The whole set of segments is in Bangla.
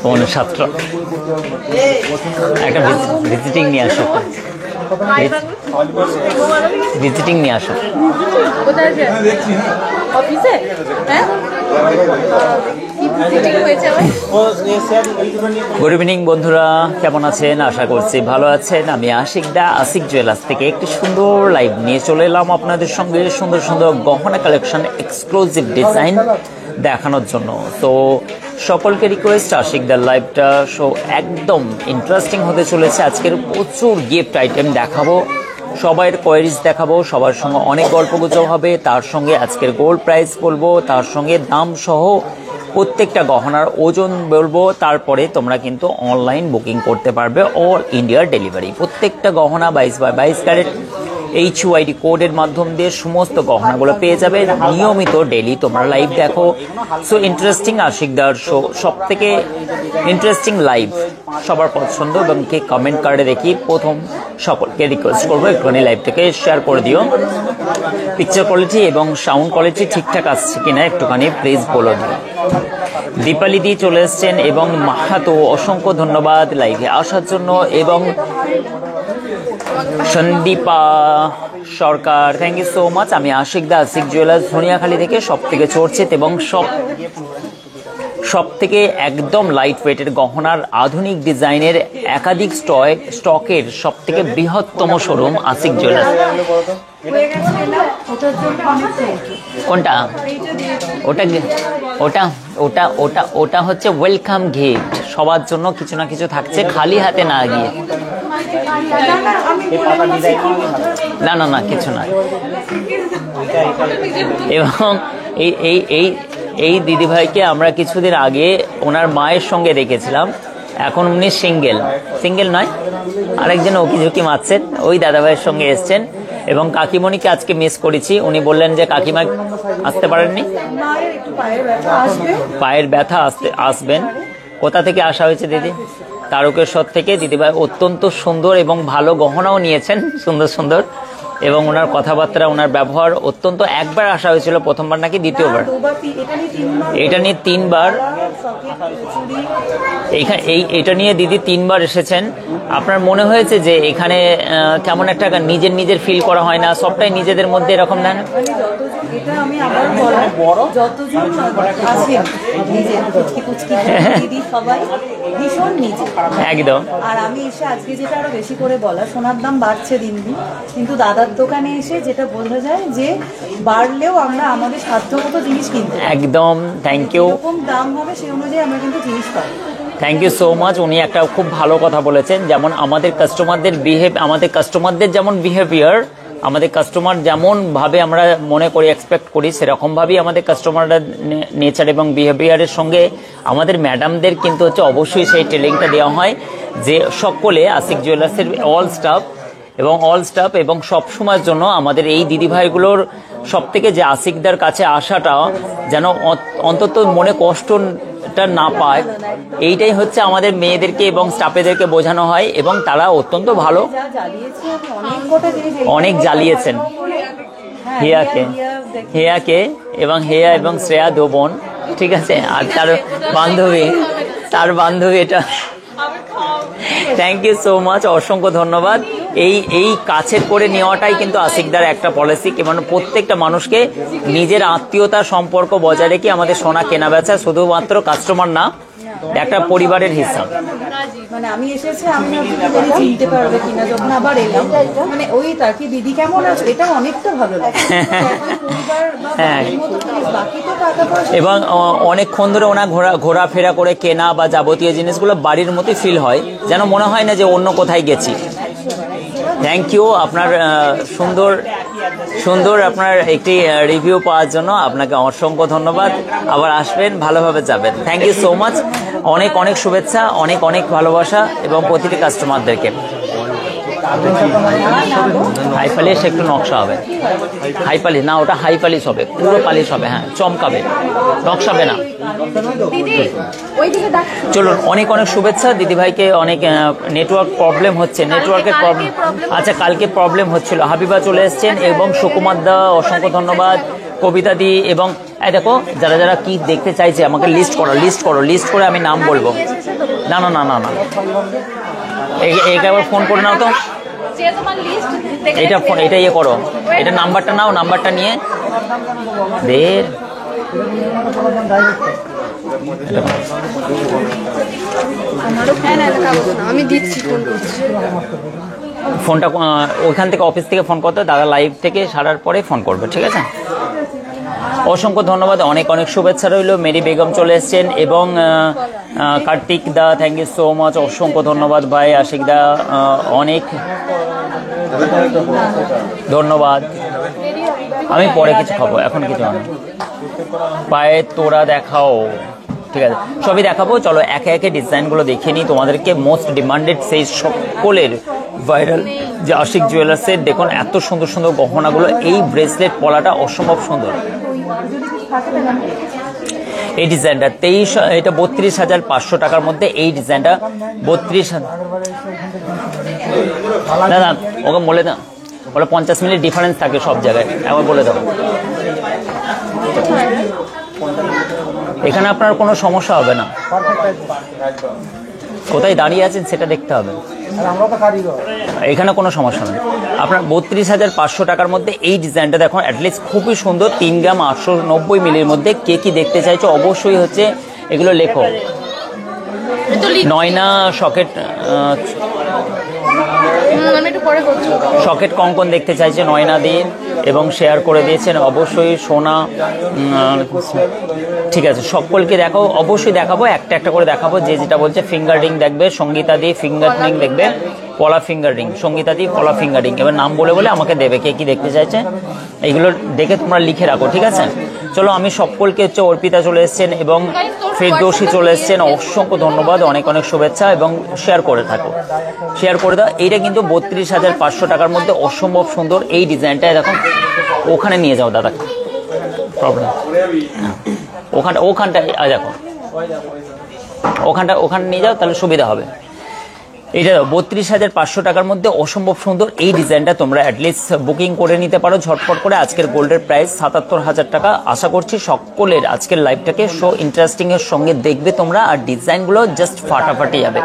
পৌনে 7টা একটা ভিজিটিং নিয়ে আসো, ভিজিটিং নিয়ে আসো। গুড ইভিনিং বন্ধুরা, কেমন আছেন? আশা করছি ভালো আছেন। আমি আশিক দা, আশিক জুয়েলার্স থেকে একটি সুন্দর লাইভ নিয়ে চলে এলাম আপনাদের সঙ্গে। সুন্দর সুন্দর গহনা কালেকশন, এক্সক্লুসিভ ডিজাইন দেখানোর জন্য। তো সকলকে রিকোয়েস্ট, আশিকদার লাইভটা শো একদম ইন্টারেস্টিং হতে চলেছে। আজকের প্রচুর গিফট আইটেম দেখাবো, সবাইয়ের কোয়ারিজ দেখাবো, সবার সঙ্গে অনেক গল্পগুজব হবে, তার সঙ্গে আজকের গোল্ড প্রাইস বলবো, তার সঙ্গে দাম সহ প্রত্যেকটা গহনার ওজন বলবো। তারপরে তোমরা কিন্তু অনলাইন বুকিং করতে পারবে, অল ইন্ডিয়ার ডেলিভারি। প্রত্যেকটা গহনা 22x22 ক্যারেট HUID কোডের মাধ্যম দিয়ে সমস্ত গহনাগুলো পেয়ে যাবে। নিয়মিত ডেলি তোমরা লাইভ দেখো। সো ইন্টারেস্টিং আশিকদার শো, সব থেকে ইন্টারেস্টিং লাইভ সবার পছন্দ। এবং কে কমেন্ট কার্ডে দেখি প্রথম সকলকে রিকোয়েস্ট করবো একটুখানি লাইভটাকে শেয়ার করে দিও। পিকচার কোয়ালিটি এবং সাউন্ড কোয়ালিটি ঠিকঠাক আসছে কিনা একটুখানি প্লিজ বলে দিও। দীপালি দি চলে এসছেন এবং মাহাতো, অসংখ্য ধন্যবাদ লাইভে আসার জন্য। এবং সন্দীপা সরকার, থ্যাংক ইউ সো মাচ। আমি আশিক দা, আশিক জুয়েলার্স, ধনিয়াখালী থেকে সব থেকে চর্চিত এবং সব থেকে একদম লাইট ওয়েটের গহনার আধুনিক ডিজাইনের একাধিক স্টকের সব থেকে বৃহত্তম শোরুম আশিক জুয়েলার্স। কোনটা? ওটা ওটা ওটা ওটা ওটা হচ্ছে ওয়েলকাম গিফট, সবার জন্য কিছু না কিছু থাকছে, খালি হাতে না গিয়ে। না না না, কিছু না। এবং এই এই এই এই দিদিভাইকে আমরা কিছুদিন আগে ওনার মায়ের সঙ্গে দেখেছিলাম। এখন উনি সিঙ্গেল নয়, আরেকজন ওকিঝুঁকি মারছেন, ওই দাদাভাইয়ের সঙ্গে এসছেন। এবং কাকিমণিকে আজকে মিস করেছি, উনি বললেন যে কাকিমা আসতে পারেননি, পায়ের ব্যথা আসবেন। কোথা থেকে আসা হয়েছে দিদি? তারকেশ্বর থেকে। দিদিভাই অত্যন্ত সুন্দর এবং ভালো গহনাও নিয়েছেন, সুন্দর সুন্দর। এবং ওনার কথাবার্তা, ওনার ব্যবহার অত্যন্ত। একবার আসা হয়েছিল, প্রথমবার নাকি দ্বিতীয়বার? এটা নিয়ে 3বার। এটা নিয়ে দিদি 3বার এসেছেন। আপনার মনে হয়েছে যে এখানে কেমন একটা নিজের ফিল করা হয় না? সবটাই নিজেদের মধ্যে এরকম না? একদম। আর আমি এসে আজকে যেটা আরো বেশি করে বলা, সোনার দাম বাড়ছে দিন দিন, কিন্তু দাদার দোকানে এসে যেটা বোঝা যায় যে বাড়লেও আমরা আমাদের সাধ্যমতো জিনিস কিনতে। একদম, থ্যাংক ইউ। এরকম দাম হবে সেই অনুযায়ী আমরা কিন্তু জিনিস পাই। Thank you so much. উনি একটা খুব ভালো কথা বলেছেন, যেমন আমাদের কাস্টমারদের যেমন বিহেভিয়ার, আমাদের কাস্টমার যেমন ভাবে আমরা মনে করি, এক্সপেক্ট করি, সেরকমভাবেই আমাদের কাস্টমাররা নেচার এবং বিহেভিয়ারের সঙ্গে আমাদের ম্যাডামদের কিন্তু হচ্ছে অবশ্যই সেই ট্রেনিংটা দেওয়া হয় যে সকলে আশিক জুয়েলার্সের অল স্টাফ এবং সব সময়ের জন্য আমাদের এই দিদিভাইগুলোর সব থেকে যে আশিকদার কাছে আসাটা যেন অন্তত মনে কষ্টটা না পায়, এইটাই হচ্ছে আমাদের মেয়েদেরকে এবং স্টাফেদেরকে বোঝানো হয়। এবং তারা অত্যন্ত ভালো, অনেক জ্বালিয়েছেন হেয়াকে এবং হেয়া এবং শ্রেয়া দো বোন, ঠিক আছে। আর তার বান্ধবী এটা। থ্যাংক ইউ সো মাচ, অসংখ্য ধন্যবাদ। এই কাছের করে নেওয়াটাই কিন্তু আশিকদার একটা পলিসি, মানে প্রত্যেকটা মানুষকে নিজের আত্মীয়তার সম্পর্ক বজায় রেখে আমাদের সোনা কেনা বেচা, শুধুমাত্র কাস্টমার না, একটা পরিবারের হিসাব। মানে আমি এসেছি, আমি চিনতে পারবে কিনা, যখন আবার এলাম মানে ওই তাকি দিদি কেমন আছে, এটা অনেকটা ভালো লাগে। হ্যাঁ, এবং অনেকক্ষণ ধরে ওনা ঘোরাফেরা করে কেনা বা যাবতীয় জিনিসগুলো বাড়ির মতোই ফিল হয়, যেন মনে হয় না যে অন্য কোথায় গেছি। থ্যাংক ইউ আপনার সুন্দর আপনার একটি রিভিউ পাওয়ার জন্য আপনাকে অসংখ্য ধন্যবাদ। আবার আসবেন, ভালোভাবে যাবেন। Thank you so much. অনেক শুভেচ্ছা, অনেক ভালোবাসা এবং প্রতিটি কাস্টমারদেরকে। হাই পালিশ একটু নকশা হবে, হাই পালিশ না, ওটা হাই পালিশ হবে, পুরো পালিশ হবে, হ্যাঁ চমকাবে, নকশাবে না। চলুন, অনেক অনেক শুভেচ্ছা দিদিভাইকে। অনেক নেটওয়ার্ক প্রবলেম হচ্ছে, নেটওয়ার্কের প্রবলেম। আচ্ছা, কালকে প্রবলেম হচ্ছিল। হাবিবা চলে এসছেন এবং সুকুমার দা, অসংখ্য ধন্যবাদ। কবিতা দি এবং দেখো যারা যারা কি দেখতে চাইছে আমাকে লিস্ট করো, লিস্ট করে আমি নাম বলবো। না না না না না, একবার ফোন করে নাও তো, এটা ইয়ে করো, এটা নাম্বারটা নাও, নাম্বারটা নিয়ে আমি দিচ্ছি, ফোন করছি। ফোনটা ওইখান থেকে অফিস থেকে ফোন করতে, দাদা লাইভ থেকে সারার পরে ফোন করবে, ঠিক আছে? অসংখ্য ধন্যবাদ, অনেক অনেক শুভেচ্ছা রইল। মেরি বেগম চলে এসছেন এবং কার্তিক দা, থ্যাংক ইউ সো মাচ, অসংখ্য ধন্যবাদ ভাই। আশিক দা অনেক ধন্যবাদ। আমি পরে কিছু খাবো, এখন কিছু না। পায়ে তোরা দেখাও, ঠিক আছে সবই দেখাবো। চলো একে একে ডিজাইনগুলো দেখে নিই তোমাদেরকে। মোস্ট ডিমান্ডেড সেই সকলের ভাইরাল যে আশিক জুয়েলার্সের, দেখুন এত সুন্দর সুন্দর গহনাগুলো। এই ব্রেসলেট পলাটা অসম্ভব সুন্দর। এই ডিজাইনটা এটা 32,500 টাকার মধ্যে। এই ডিজাইনটা 32,000। দাদা ওকে বলে দাও, বলে 50 মিনিট ডিফারেন্স থাকে সব জায়গায়, একবার বলে দাও। এখানে আপনার কোনো সমস্যা হবে না, কোথায় দাঁড়িয়ে আছেন সেটা দেখতে হবে, এখানে কোনো সমস্যা নেই। আপনার 32,500 টাকার মধ্যে এই ডিজাইনটা দেখুন, অ্যাটলিস্ট খুবই সুন্দর। 3 গ্রাম 890 মিলির মধ্যে। কে কি দেখতে চাইছো অবশ্যই হচ্ছে এগুলো লেখো। নয়না সকেট, সকেট কঙ্কন দেখতে চাইছে নয়না দিয়ে এবং শেয়ার করে দিয়েছেন। অবশ্যই সোনা, ঠিক আছে সকলকে দেখো, অবশ্যই দেখাবো, একটা একটা করে দেখাবো। যে যেটা বলছে ফিঙ্গার রিং দেখবে, সঙ্গীতা দিয়ে ফিঙ্গার রিং দেখবে, পলা ফিঙ্গার রিং, সঙ্গীতা দিয়ে পলা ফিঙ্গার রিং। এবার নাম বলে বলে আমাকে দেবে কে কি দেখতে চাইছে, এইগুলো দেখে তোমরা লিখে রাখো, ঠিক আছে? চলো আমি সকলকে হচ্ছে, অর্পিতা চলে এসছেন এবং ফেরদৌসী চলে এসছেন, অসংখ্য ধন্যবাদ, অনেক অনেক শুভেচ্ছা এবং শেয়ার করে থাকো, শেয়ার করে দাও। এইটা কিন্তু 32,500 টাকার মধ্যে অসম্ভব সুন্দর। এই ডিজাইনটা দেখুন, ওখানে নিয়ে যাও দাদা, প্রবলেম ওখানটায় দেখো, ওখানে নিয়ে যাও, তাহলে সুবিধা হবে। এটা 32,500 টাকার মধ্যে অসম্ভব সুন্দর। এই ডিজাইনটা তোমরা অ্যাটলিস্ট বুকিং করে নিতে পারো ঝটপট করে। আজকের গোল্ডের প্রাইস 77,000 টাকা। আশা করছি সকলের আজকের লাইভটাকে শো ইন্টারেস্টিং এর সঙ্গে দেখবে তোমরা, আর ডিজাইনগুলো জাস্ট ফাটাফাটি যাবে।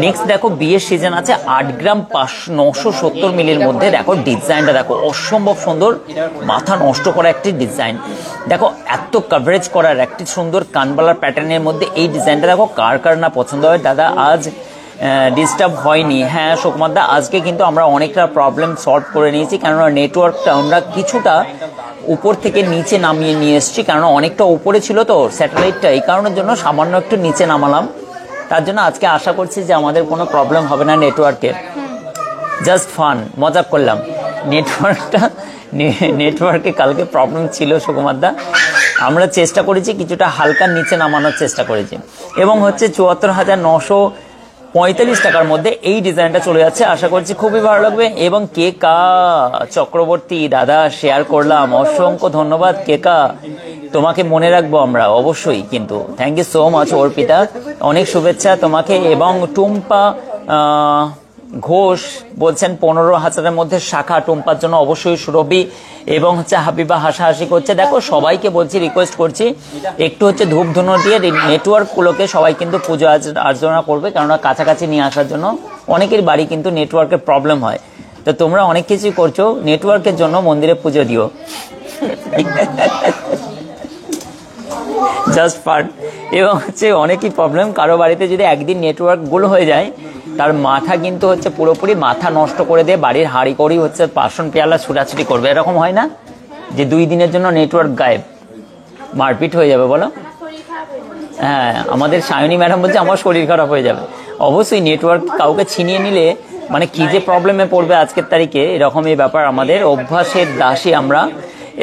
নেক্সট দেখো, বিয়ের সিজন আছে, 8 গ্রাম 970 মিলির মধ্যে। দেখো ডিজাইনটা দেখো, অসম্ভব সুন্দর, মাথা নষ্ট করা একটি ডিজাইন। দেখো এত কভারেজ করার একটি সুন্দর কানবালার প্যাটার্নের মধ্যে এই ডিজাইনটা দেখো, কার কার না পছন্দ হয়। দাদা আজ ডিস্টার্ব হয়নি, হ্যাঁ সুকুমারদা, আজকে কিন্তু আমরা অনেকটা প্রবলেম সলভ করে নিয়েছি, কেননা নেটওয়ার্কটা আমরা কিছুটা উপর থেকে নিচে নামিয়ে নিয়ে এসেছি, কেননা অনেকটা উপরে ছিল তো স্যাটেলাইটটা, এই কারণের জন্য সামান্য একটু নিচে নামালাম। তার জন্য আজকে আশা করছি যে আমাদের কোনো প্রবলেম হবে না নেটওয়ার্কের। জাস্ট ফান, মজা করলাম। নেটওয়ার্কে কালকে প্রবলেম ছিল সুকুমারদা, আমরা চেষ্টা করেছি কিছুটা হালকা নিচে নামানোর চেষ্টা করেছি। এবং হচ্ছে 74,945 টাকার মধ্যে এই ডিজাইনটা চলে যাচ্ছে। আশা করছি খুবই ভালো লাগবে। এবং কেকা চক্রবর্তী দাদা শেয়ার করলাম, অসংখ্য ধন্যবাদ কেকা, তোমাকে মনে রাখবো আমরা অবশ্যই কিন্তু। Thank you so much Arpita, অনেক শুভেচ্ছা তোমাকে। এবং টুম্পা ঘোষ বলছেন 15,000-এর মধ্যে শাখা, টুম্পার জন্য অবশ্যই সুরভি। এবং হচ্ছে হাবিবা হাসাহাসি করছে। দেখো সবাইকে বলছি, রিকোয়েস্ট করছি একটু হচ্ছে ধূপ ধুনো দিয়ে নেটওয়ার্কগুলোকে সবাই কিন্তু পুজো আর্চনা করবে, কেননা কাছাকাছি নিয়ে আসার জন্য অনেকের বাড়ি কিন্তু নেটওয়ার্কের প্রবলেম হয়। তো তোমরা অনেক কিছুই করছো, নেটওয়ার্কের জন্য মন্দিরে পুজো দিও। Just fun. এবং হচ্ছে অনেকই প্রবলেম, কারো বাড়িতে যদি একদিন নেটওয়ার্ক গুলো হয়ে যায়, তার মাথা কিন্তু হচ্ছে পুরোপুরি মাথা নষ্ট করে দিয়ে বাড়ির হাঁড়ি করেই হচ্ছে বাসন পেয়ালা ছুটাছুটি করবে। এরকম হয় না যে 2 দিনের জন্য নেটওয়ার্ক গায়েব, মারপিট হয়ে যাবে বলো? হ্যাঁ, আমাদের সায়নী ম্যাডাম বলছে আমার শরীর খারাপ হয়ে যাবে। অবশ্যই নেটওয়ার্ক কাউকে ছিনিয়ে নিলে মানে কি যে প্রবলেমে পড়বে আজকের তারিখে, এরকমই ব্যাপার। আমাদের অভ্যাসের দাসী আমরা,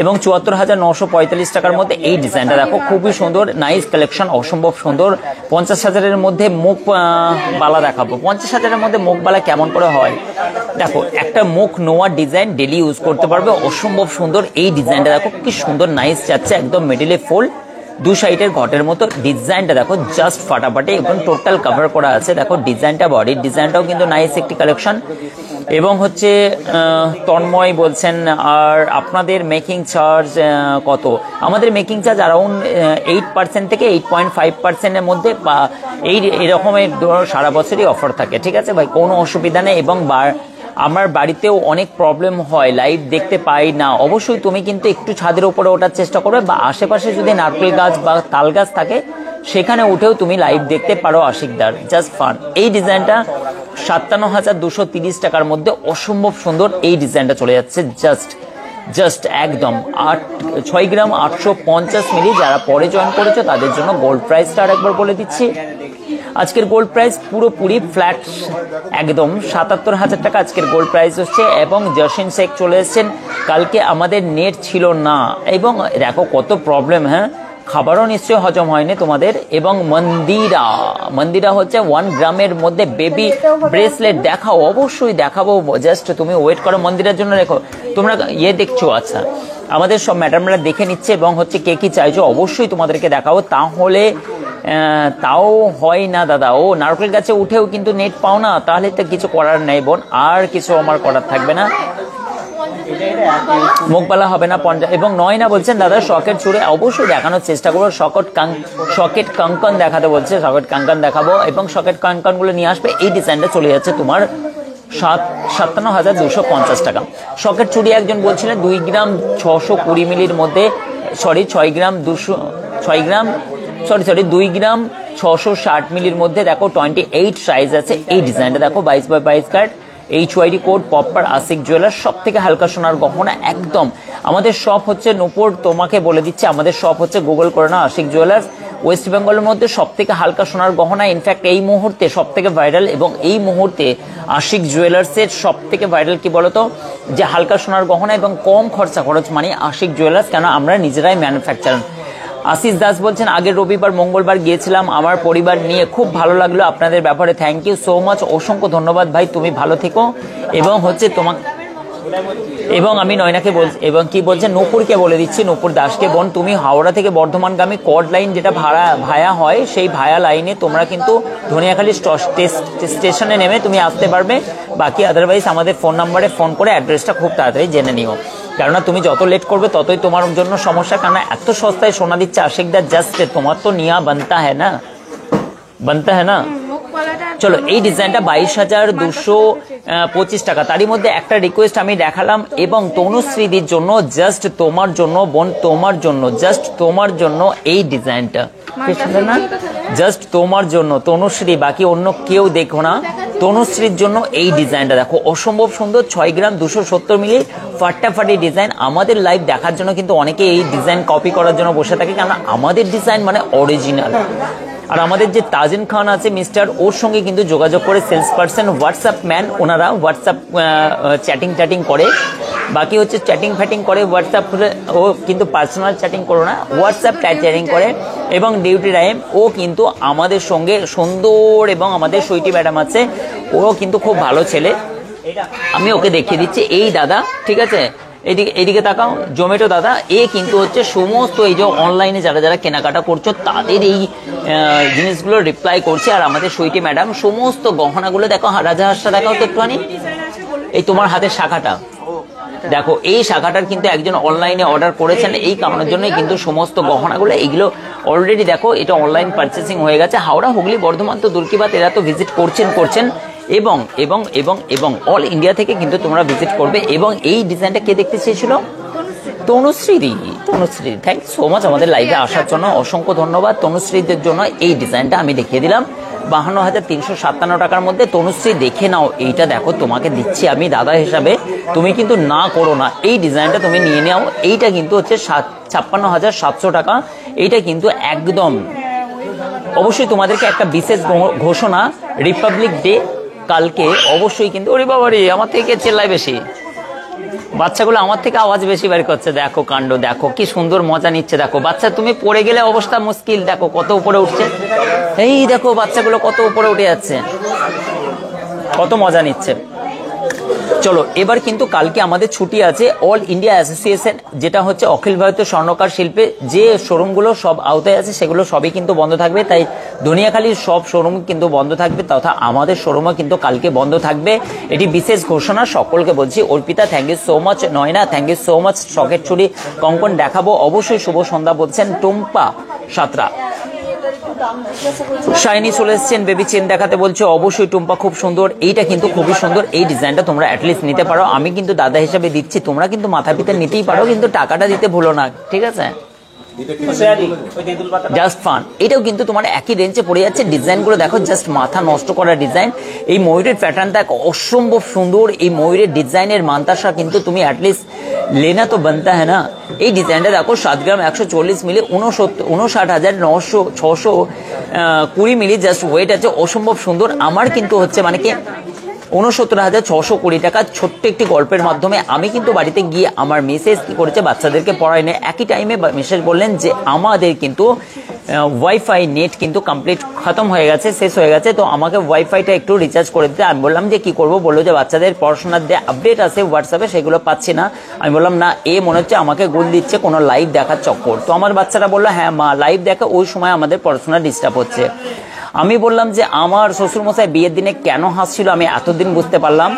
এবং 74,945 টাকার মধ্যে এই ডিজাইনটা দেখো, খুবই সুন্দর, নাইস কালেকশন, অসম্ভব সুন্দর। 50,000-এর মধ্যে মুখ বালা দেখাবো। 50,000-এর মধ্যে মুখ বালা কেমন করে হয় দেখো, একটা মুখ নোয়া ডিজাইন ডেলি ইউজ করতে পারবে, অসম্ভব সুন্দর। এই ডিজাইনটা দেখো কি সুন্দর, নাইস যাচ্ছে, একদম মিডিলে ফুল, দু সাইডের ঘটের মতো ডিজাইনটা দেখো, জাস্ট ফাটাফাটি এবং টোটাল কভার করা আছে। দেখো ডিজাইনটা, বডির ডিজাইনটাও কিন্তু নাইস একটি কালেকশন। এবং হচ্ছে তন্ময় বলছেন, আর আপনাদের মেকিং চার্জ কত? আমাদের মেকিং চার্জ অ্যারাউন্ড 8% থেকে 8.5%-এর মধ্যে, বা এরকমের সারা বছরই অফার থাকে, ঠিক আছে ভাই, কোনো অসুবিধা নেই। এবং আমার বাড়িতেও অনেক প্রবলেম হয়, লাইভ দেখতে পাই না। অবশ্যই তুমি কিন্তু একটু ছাদের উপরে ওঠার চেষ্টা করবে, বা আশেপাশে যদি নারকেল গাছ বা তাল গাছ থাকে সেখানে উঠেও তুমি লাইভ দেখতে পারো আশিকদার, জাস্ট ফান। এই ডিজাইনটা 57,230 টাকার মধ্যে অসম্ভব সুন্দর। এই ডিজাইনটা চলে যাচ্ছে জাস্ট একদম 6 গ্রাম 850 মিলি। যারা পরে জয়েন করেছো তাদের জন্য গোল্ড প্রাইসটা আর একবার বলে দিচ্ছি। আজকের গোল্ড প্রাইস পুরোপুরি ফ্ল্যাট একদম 77,000 টাকা আজকের গোল্ড প্রাইস হচ্ছে। এবং জসিম শেখ চলে এসেছেন, কালকে আমাদের নেট ছিল না, এবং দেখো কত প্রবলেম, হ্যাঁ, খাবারও নিশ্চয়ই হজম হয়নি তোমাদের। এবং মন্দিরা হচ্ছে 1 গ্রামের মধ্যে বেবি ব্রেসলেট দেখাও, অবশ্যই দেখাবো, জাস্ট তুমি ওয়েট করো, মন্দিরের জন্য রেখো। তোমরা দেখছো, আচ্ছা আমাদের সব ম্যাডামরা দেখে নিচ্ছে, এবং হচ্ছে কে কি চাইছো অবশ্যই তোমাদেরকে দেখাবো। তাহলে তাও হয় না দাদা, ও নারকেল গাছে উঠেও কিন্তু নেট পাও না, তাহলে তো কিছু করার নেই বোন, আর কিছু আমার করার থাকবে না, মুখবালা হবে না। এবং নয়না বলছেন, দাদা শকেট চুড়ে অবশ্যই দেখানোর চেষ্টা করবো, শকেট কাঙ্কন দেখাতে বলছে, শকেট কাঙ্কন দেখাবো, এবং শকেট কাঙ্কন গুলো নিয়ে আসবে। এই ডিজাইনটা চলে যাচ্ছে তোমার 57,250 টাকা। শকেট চুড়ি একজন বলছিলেন 2 গ্রাম 620 মিলির মধ্যে, 2 গ্রাম 660 মিলির মধ্যে, দেখো 28 সাইজ আছে। এই ডিজাইনটা দেখো 22x22 কার্ড, HYD কোড, পপার, আশিক জুয়েলার্স, সব থেকে হালকা সোনার গহনা একদম। আমাদের শপ হচ্ছে নূপুর, তোমাকে বলে দিচ্ছে, আমাদের শপ হচ্ছে গুগল করে না, আশিক জুয়েলার্স, ওয়েস্ট বেঙ্গলের মধ্যে সব থেকে হালকা সোনার গহনা। ইনফ্যাক্ট এই মুহূর্তে সব থেকে ভাইরাল, এবং এই মুহূর্তে আশিক জুয়েলার্সের সব থেকে ভাইরাল কি বলতো, যে হালকা সোনার গহনা এবং কম খরচ মানে আশিক জুয়েলার্স, কেন আমরা নিজেরাই ম্যানুফ্যাকচার। আশিস দাস বলছেন, আগের রবিবার মঙ্গলবার গিয়েছিলাম আমার পরিবার নিয়ে, খুব ভালো লাগলো আপনাদের ব্যাপারে, থ্যাংক ইউ সো মাচ, অসংখ্য ধন্যবাদ ভাই, তুমি ভালো থেকো। এবং হচ্ছে তোমাকে, এবং আমি নয়নাকে বলছি, এবং কি বলছেন নূপুরকে বলে দিচ্ছি, নূপুর দাসকে, বোন তুমি হাওড়া থেকে বর্ধমানগামী কড লাইন যেটা ভায়া হয়, সেই ভায়া লাইনে তোমরা কিন্তু ধনিয়াখালী স্টেশনে নেমে তুমি আসতে পারবে। বাকি আদারওয়াইজ আমাদের ফোন নাম্বারে ফোন করে অ্যাড্রেসটা খুব তাড়াতাড়ি জেনে নিও, কেননা তুমি যত লেট করবে ততই তোমার জন্য সমস্যা, কারণ এত সস্তায় সোনা দিচ্ছে আশিকদার, জাস্ট তোমার তো নিয়া বানতা হ্যাঁ না। চলো, এই ডিজাইনটা 22,225 টাকা। তারই মধ্যে একটা রিকোয়েস্ট আমি দেখালাম, এবং তনুশ্রীদির জন্য, জাস্ট তোমার জন্য বোন, তোমার জন্য, জাস্ট তোমার জন্য এই ডিজাইনটা, না জাস্ট তোমার জন্য তনুশ্রী, বাকি অন্য কেউ দেখো না, তনুশ্রীর জন্য এই ডিজাইনটা দেখো, অসম্ভব সুন্দর, 6 গ্রাম 270 মিলি, ফাটাফাটি ডিজাইন। আমাদের লাইভ দেখার জন্য কিন্তু অনেকে এই ডিজাইন কপি করার জন্য বসে থাকে, কারণ আমাদের ডিজাইন মানে অরিজিনাল। আর আমাদের যে তাজিন খান আছে মিস্টার, ওর সঙ্গে কিন্তু যোগাযোগ করে সেলস পার্সন, হোয়াটসঅ্যাপ ম্যান, ওনারা হোয়াটসঅ্যাপ চ্যাটিং করে, বাকি হচ্ছে চ্যাটিং করে হোয়াটসঅ্যাপ, ও কিন্তু পার্সোনাল চ্যাটিং করো না, হোয়াটসঅ্যাপ চ্যাটিং করে। এবং ডিউটি টাইম ও কিন্তু আমাদের সঙ্গে সুন্দর, এবং আমাদের সুইটি ম্যাডাম আছে, ও কিন্তু খুব ভালো ছেলে, আমি ওকে দেখিয়ে দিচ্ছি। এই দাদা, ঠিক আছে, এদিকে তাকাও, জোম্যাটো দাদা, এ কিন্তু হচ্ছে সমস্ত এই যে অনলাইনে যারা কেনাকাটা করছো তাদের এই জিনিসগুলো রিপ্লাই করছে। আর আমাদের সুইটি ম্যাডাম সমস্ত গহনাগুলো দেখো, রাজাহাঁসটা দেখাও তো একটুখানি, এই তোমার হাতের শাখাটা দেখো, এই শাখাটার কিন্তু একজন অনলাইনে অর্ডার করেছেন, এই কারণের জন্যই কিন্তু সমস্ত গহনাগুলো এইগুলো অলরেডি দেখো এটা অনলাইন পারচেসিং হয়ে গেছে। হাওড়া, হুগলি, বর্ধমান তো দূর কি বাত, এরা তো ভিজিট করছেন, এবং এবং এবং এবং অল ইন্ডিয়া থেকে কিন্তু তোমরা ভিজিট করবে। এবং এই ডিজাইনটা কে দেখতে চেয়েছিল? তনুশ্রী, থ্যাংক সো মাচ আমাদের লাইভে আসার জন্য, অসংখ্য ধন্যবাদ। তনুশ্রীদের জন্য এই ডিজাইনটা আমি দেখিয়ে দিলাম 52,357 টাকার মধ্যে। তনুশ্রী দেখে নাও, এইটা দেখো, তোমাকে দিচ্ছি আমি দাদা হিসাবে, তুমি কিন্তু না করো না, এই ডিজাইনটা তুমি নিয়ে নাও। এইটা কিন্তু হচ্ছে 56,700 টাকা। এইটা কিন্তু একদম, অবশ্যই তোমাদেরকে একটা বিশেষ ঘোষণা, রিপাবলিক ডে কালকে অবশ্যই কিন্তু, ওরে বাবা রে, আমার থেকে চেল্লাই বেশি, বাচ্চাগুলো আমার থেকে আওয়াজ বেশি বের করছে, দেখো কাণ্ড, দেখো কি সুন্দর মজা নিচ্ছে। দেখো বাচ্চা, তুমি পড়ে গেলে অবস্থা মুশকিল, দেখো কত উপরে উঠছে, এই দেখো বাচ্চাগুলো কত উপরে উঠে যাচ্ছে, কত মজা নিচ্ছে। চলো এবার কিন্তু কালকে আমাদের ছুটি আছে। অল ইন্ডিয়া অ্যাসোসিয়েশন, যেটা হচ্ছে অখিল ভারতীয় স্বর্ণকার শিল্পে যে শোরুমগুলো সব আওতায় আছে সেগুলো সবই কিন্তু বন্ধ থাকবে, তাই দুনিয়াখালীর সব শোরুম কিন্তু বন্ধ থাকবে, তথা আমাদের শোরুমও কিন্তু কালকে বন্ধ থাকবে। এটি বিশেষ ঘোষণা, সকলকে বলছি। Arpita thank you so much, Nayna thank you so much, শখের চুড়ি কঙ্কন দেখাবো অবশ্যই, শুভ সন্ধ্যা বলছেন টুম্পা সাতরা। শাইনি চলে এসছেন বেবি চেন দেখাতে বলছে, অবশ্যই টুম্পা খুব সুন্দর, এইটা কিন্তু খুবই সুন্দর, এই ডিজাইনটা তোমরা অ্যাটলিস্ট নিতে পারো, আমি কিন্তু দাদা হিসাবে দিচ্ছি, তোমরা কিন্তু মাথা পিতে নিতেই পারো, কিন্তু টাকাটা দিতে ভুলো না, ঠিক আছে? Just fun. এটাও কিন্তু তোমার একই রেঞ্জে পড়ে যাচ্ছে। ডিজাইনগুলো দেখো, জাস্ট মাথা নষ্ট করা ডিজাইন। এই ময়ূরের প্যাটার্নটা অসম্ভব সুন্দর, এই ময়ূরের ডিজাইনের মান্তাসা কিন্তু তুমি অ্যাটলিস্ট লেনা তো বানতা হ্যাঁ না। এই ডিজাইনটা দেখো 7 গ্রাম 140 মিলি 59,620 মিলি জাস্ট ওয়েট আছে, অসম্ভব সুন্দর। আমার কিন্তু হচ্ছে মানে কি 69,620 টাকা। ছোট্ট একটি গল্পের মাধ্যমে আমি কিন্তু বাড়িতে গিয়ে আমার মেসেজ কি করেছে, বাচ্চাদেরকে পড়ায় নেয়, একই টাইমে মেসেজ বললেন যে আমাদের কিন্তু ওয়াইফাই নেট কিন্তু কমপ্লিট খতম হয়ে গেছে, শেষ হয়ে গেছে, তো আমাকে ওয়াইফাইটা একটু রিচার্জ করে দিতে। আমি বললাম যে কি করবো, বললো যে বাচ্চাদের পড়াশোনার যে আপডেট আছে হোয়াটসঅ্যাপে সেগুলো পাচ্ছি না। আমি বললাম না, মনে হচ্ছে আমাকে গোল দিচ্ছে কোনো লাইভ দেখার চক্কর। তো আমার বাচ্চারা বললো হ্যাঁ মা লাইভ দেখে, ওই সময় আমাদের পড়াশোনা ডিস্টার্ব হচ্ছে। আমি বললাম যে আমার শ্বশুরমশাই বিয়ের দিনে কেন হাসছিল আমি এতদিন বুঝতে পারলাম,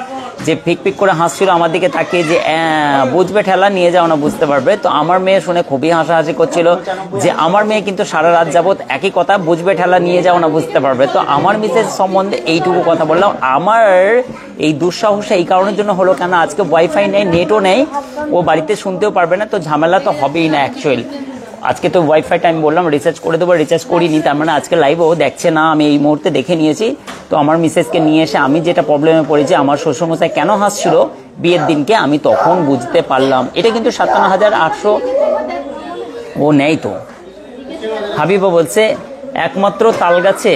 যে ফিক ফিক করে হাসছিল আমার দিকে তাকিয়ে, যে বুঝবে ঠেলা নিয়ে যাও না বুঝতে পারবে। তো আমার মেয়ে শুনে খুবই হাসাহাসি করছিল যে আমার মেয়ে কিন্তু সারা রাত যাবত একই কথা, বুঝবে ঠেলা নিয়ে যাও না বুঝতে পারবে। তো আমার মিসেস সম্বন্ধে এইটুকু কথা বললাম। আমার এই দুঃসাহস এই কারণের জন্য হলো কেন আজকে ওয়াইফাই নেই, নেটও নেই, ও বাড়িতে শুনতেও পারবে না, তো ঝামেলা তো হবেই না অ্যাকচুয়ালি। আজকে তো ওয়াইফাইটা আমি বললাম রিচার্জ করে দেবো, রিচার্জ করিনি, তার মানে আজকে লাইভও দেখছে না, আমি এই মুহূর্তে দেখে নিয়েছি। তো আমার মিসেসকে নিয়ে এসে আমি যেটা প্রবলেমে পড়েছি, আমার শ্বশুরমশাই কেন হাসছিল বিয়ের দিনকে, আমি তখন বুঝতে পারলাম। এটা কিন্তু 57,800 ও নেই তো। হাবিবা বলছে একমাত্র তাল গাছে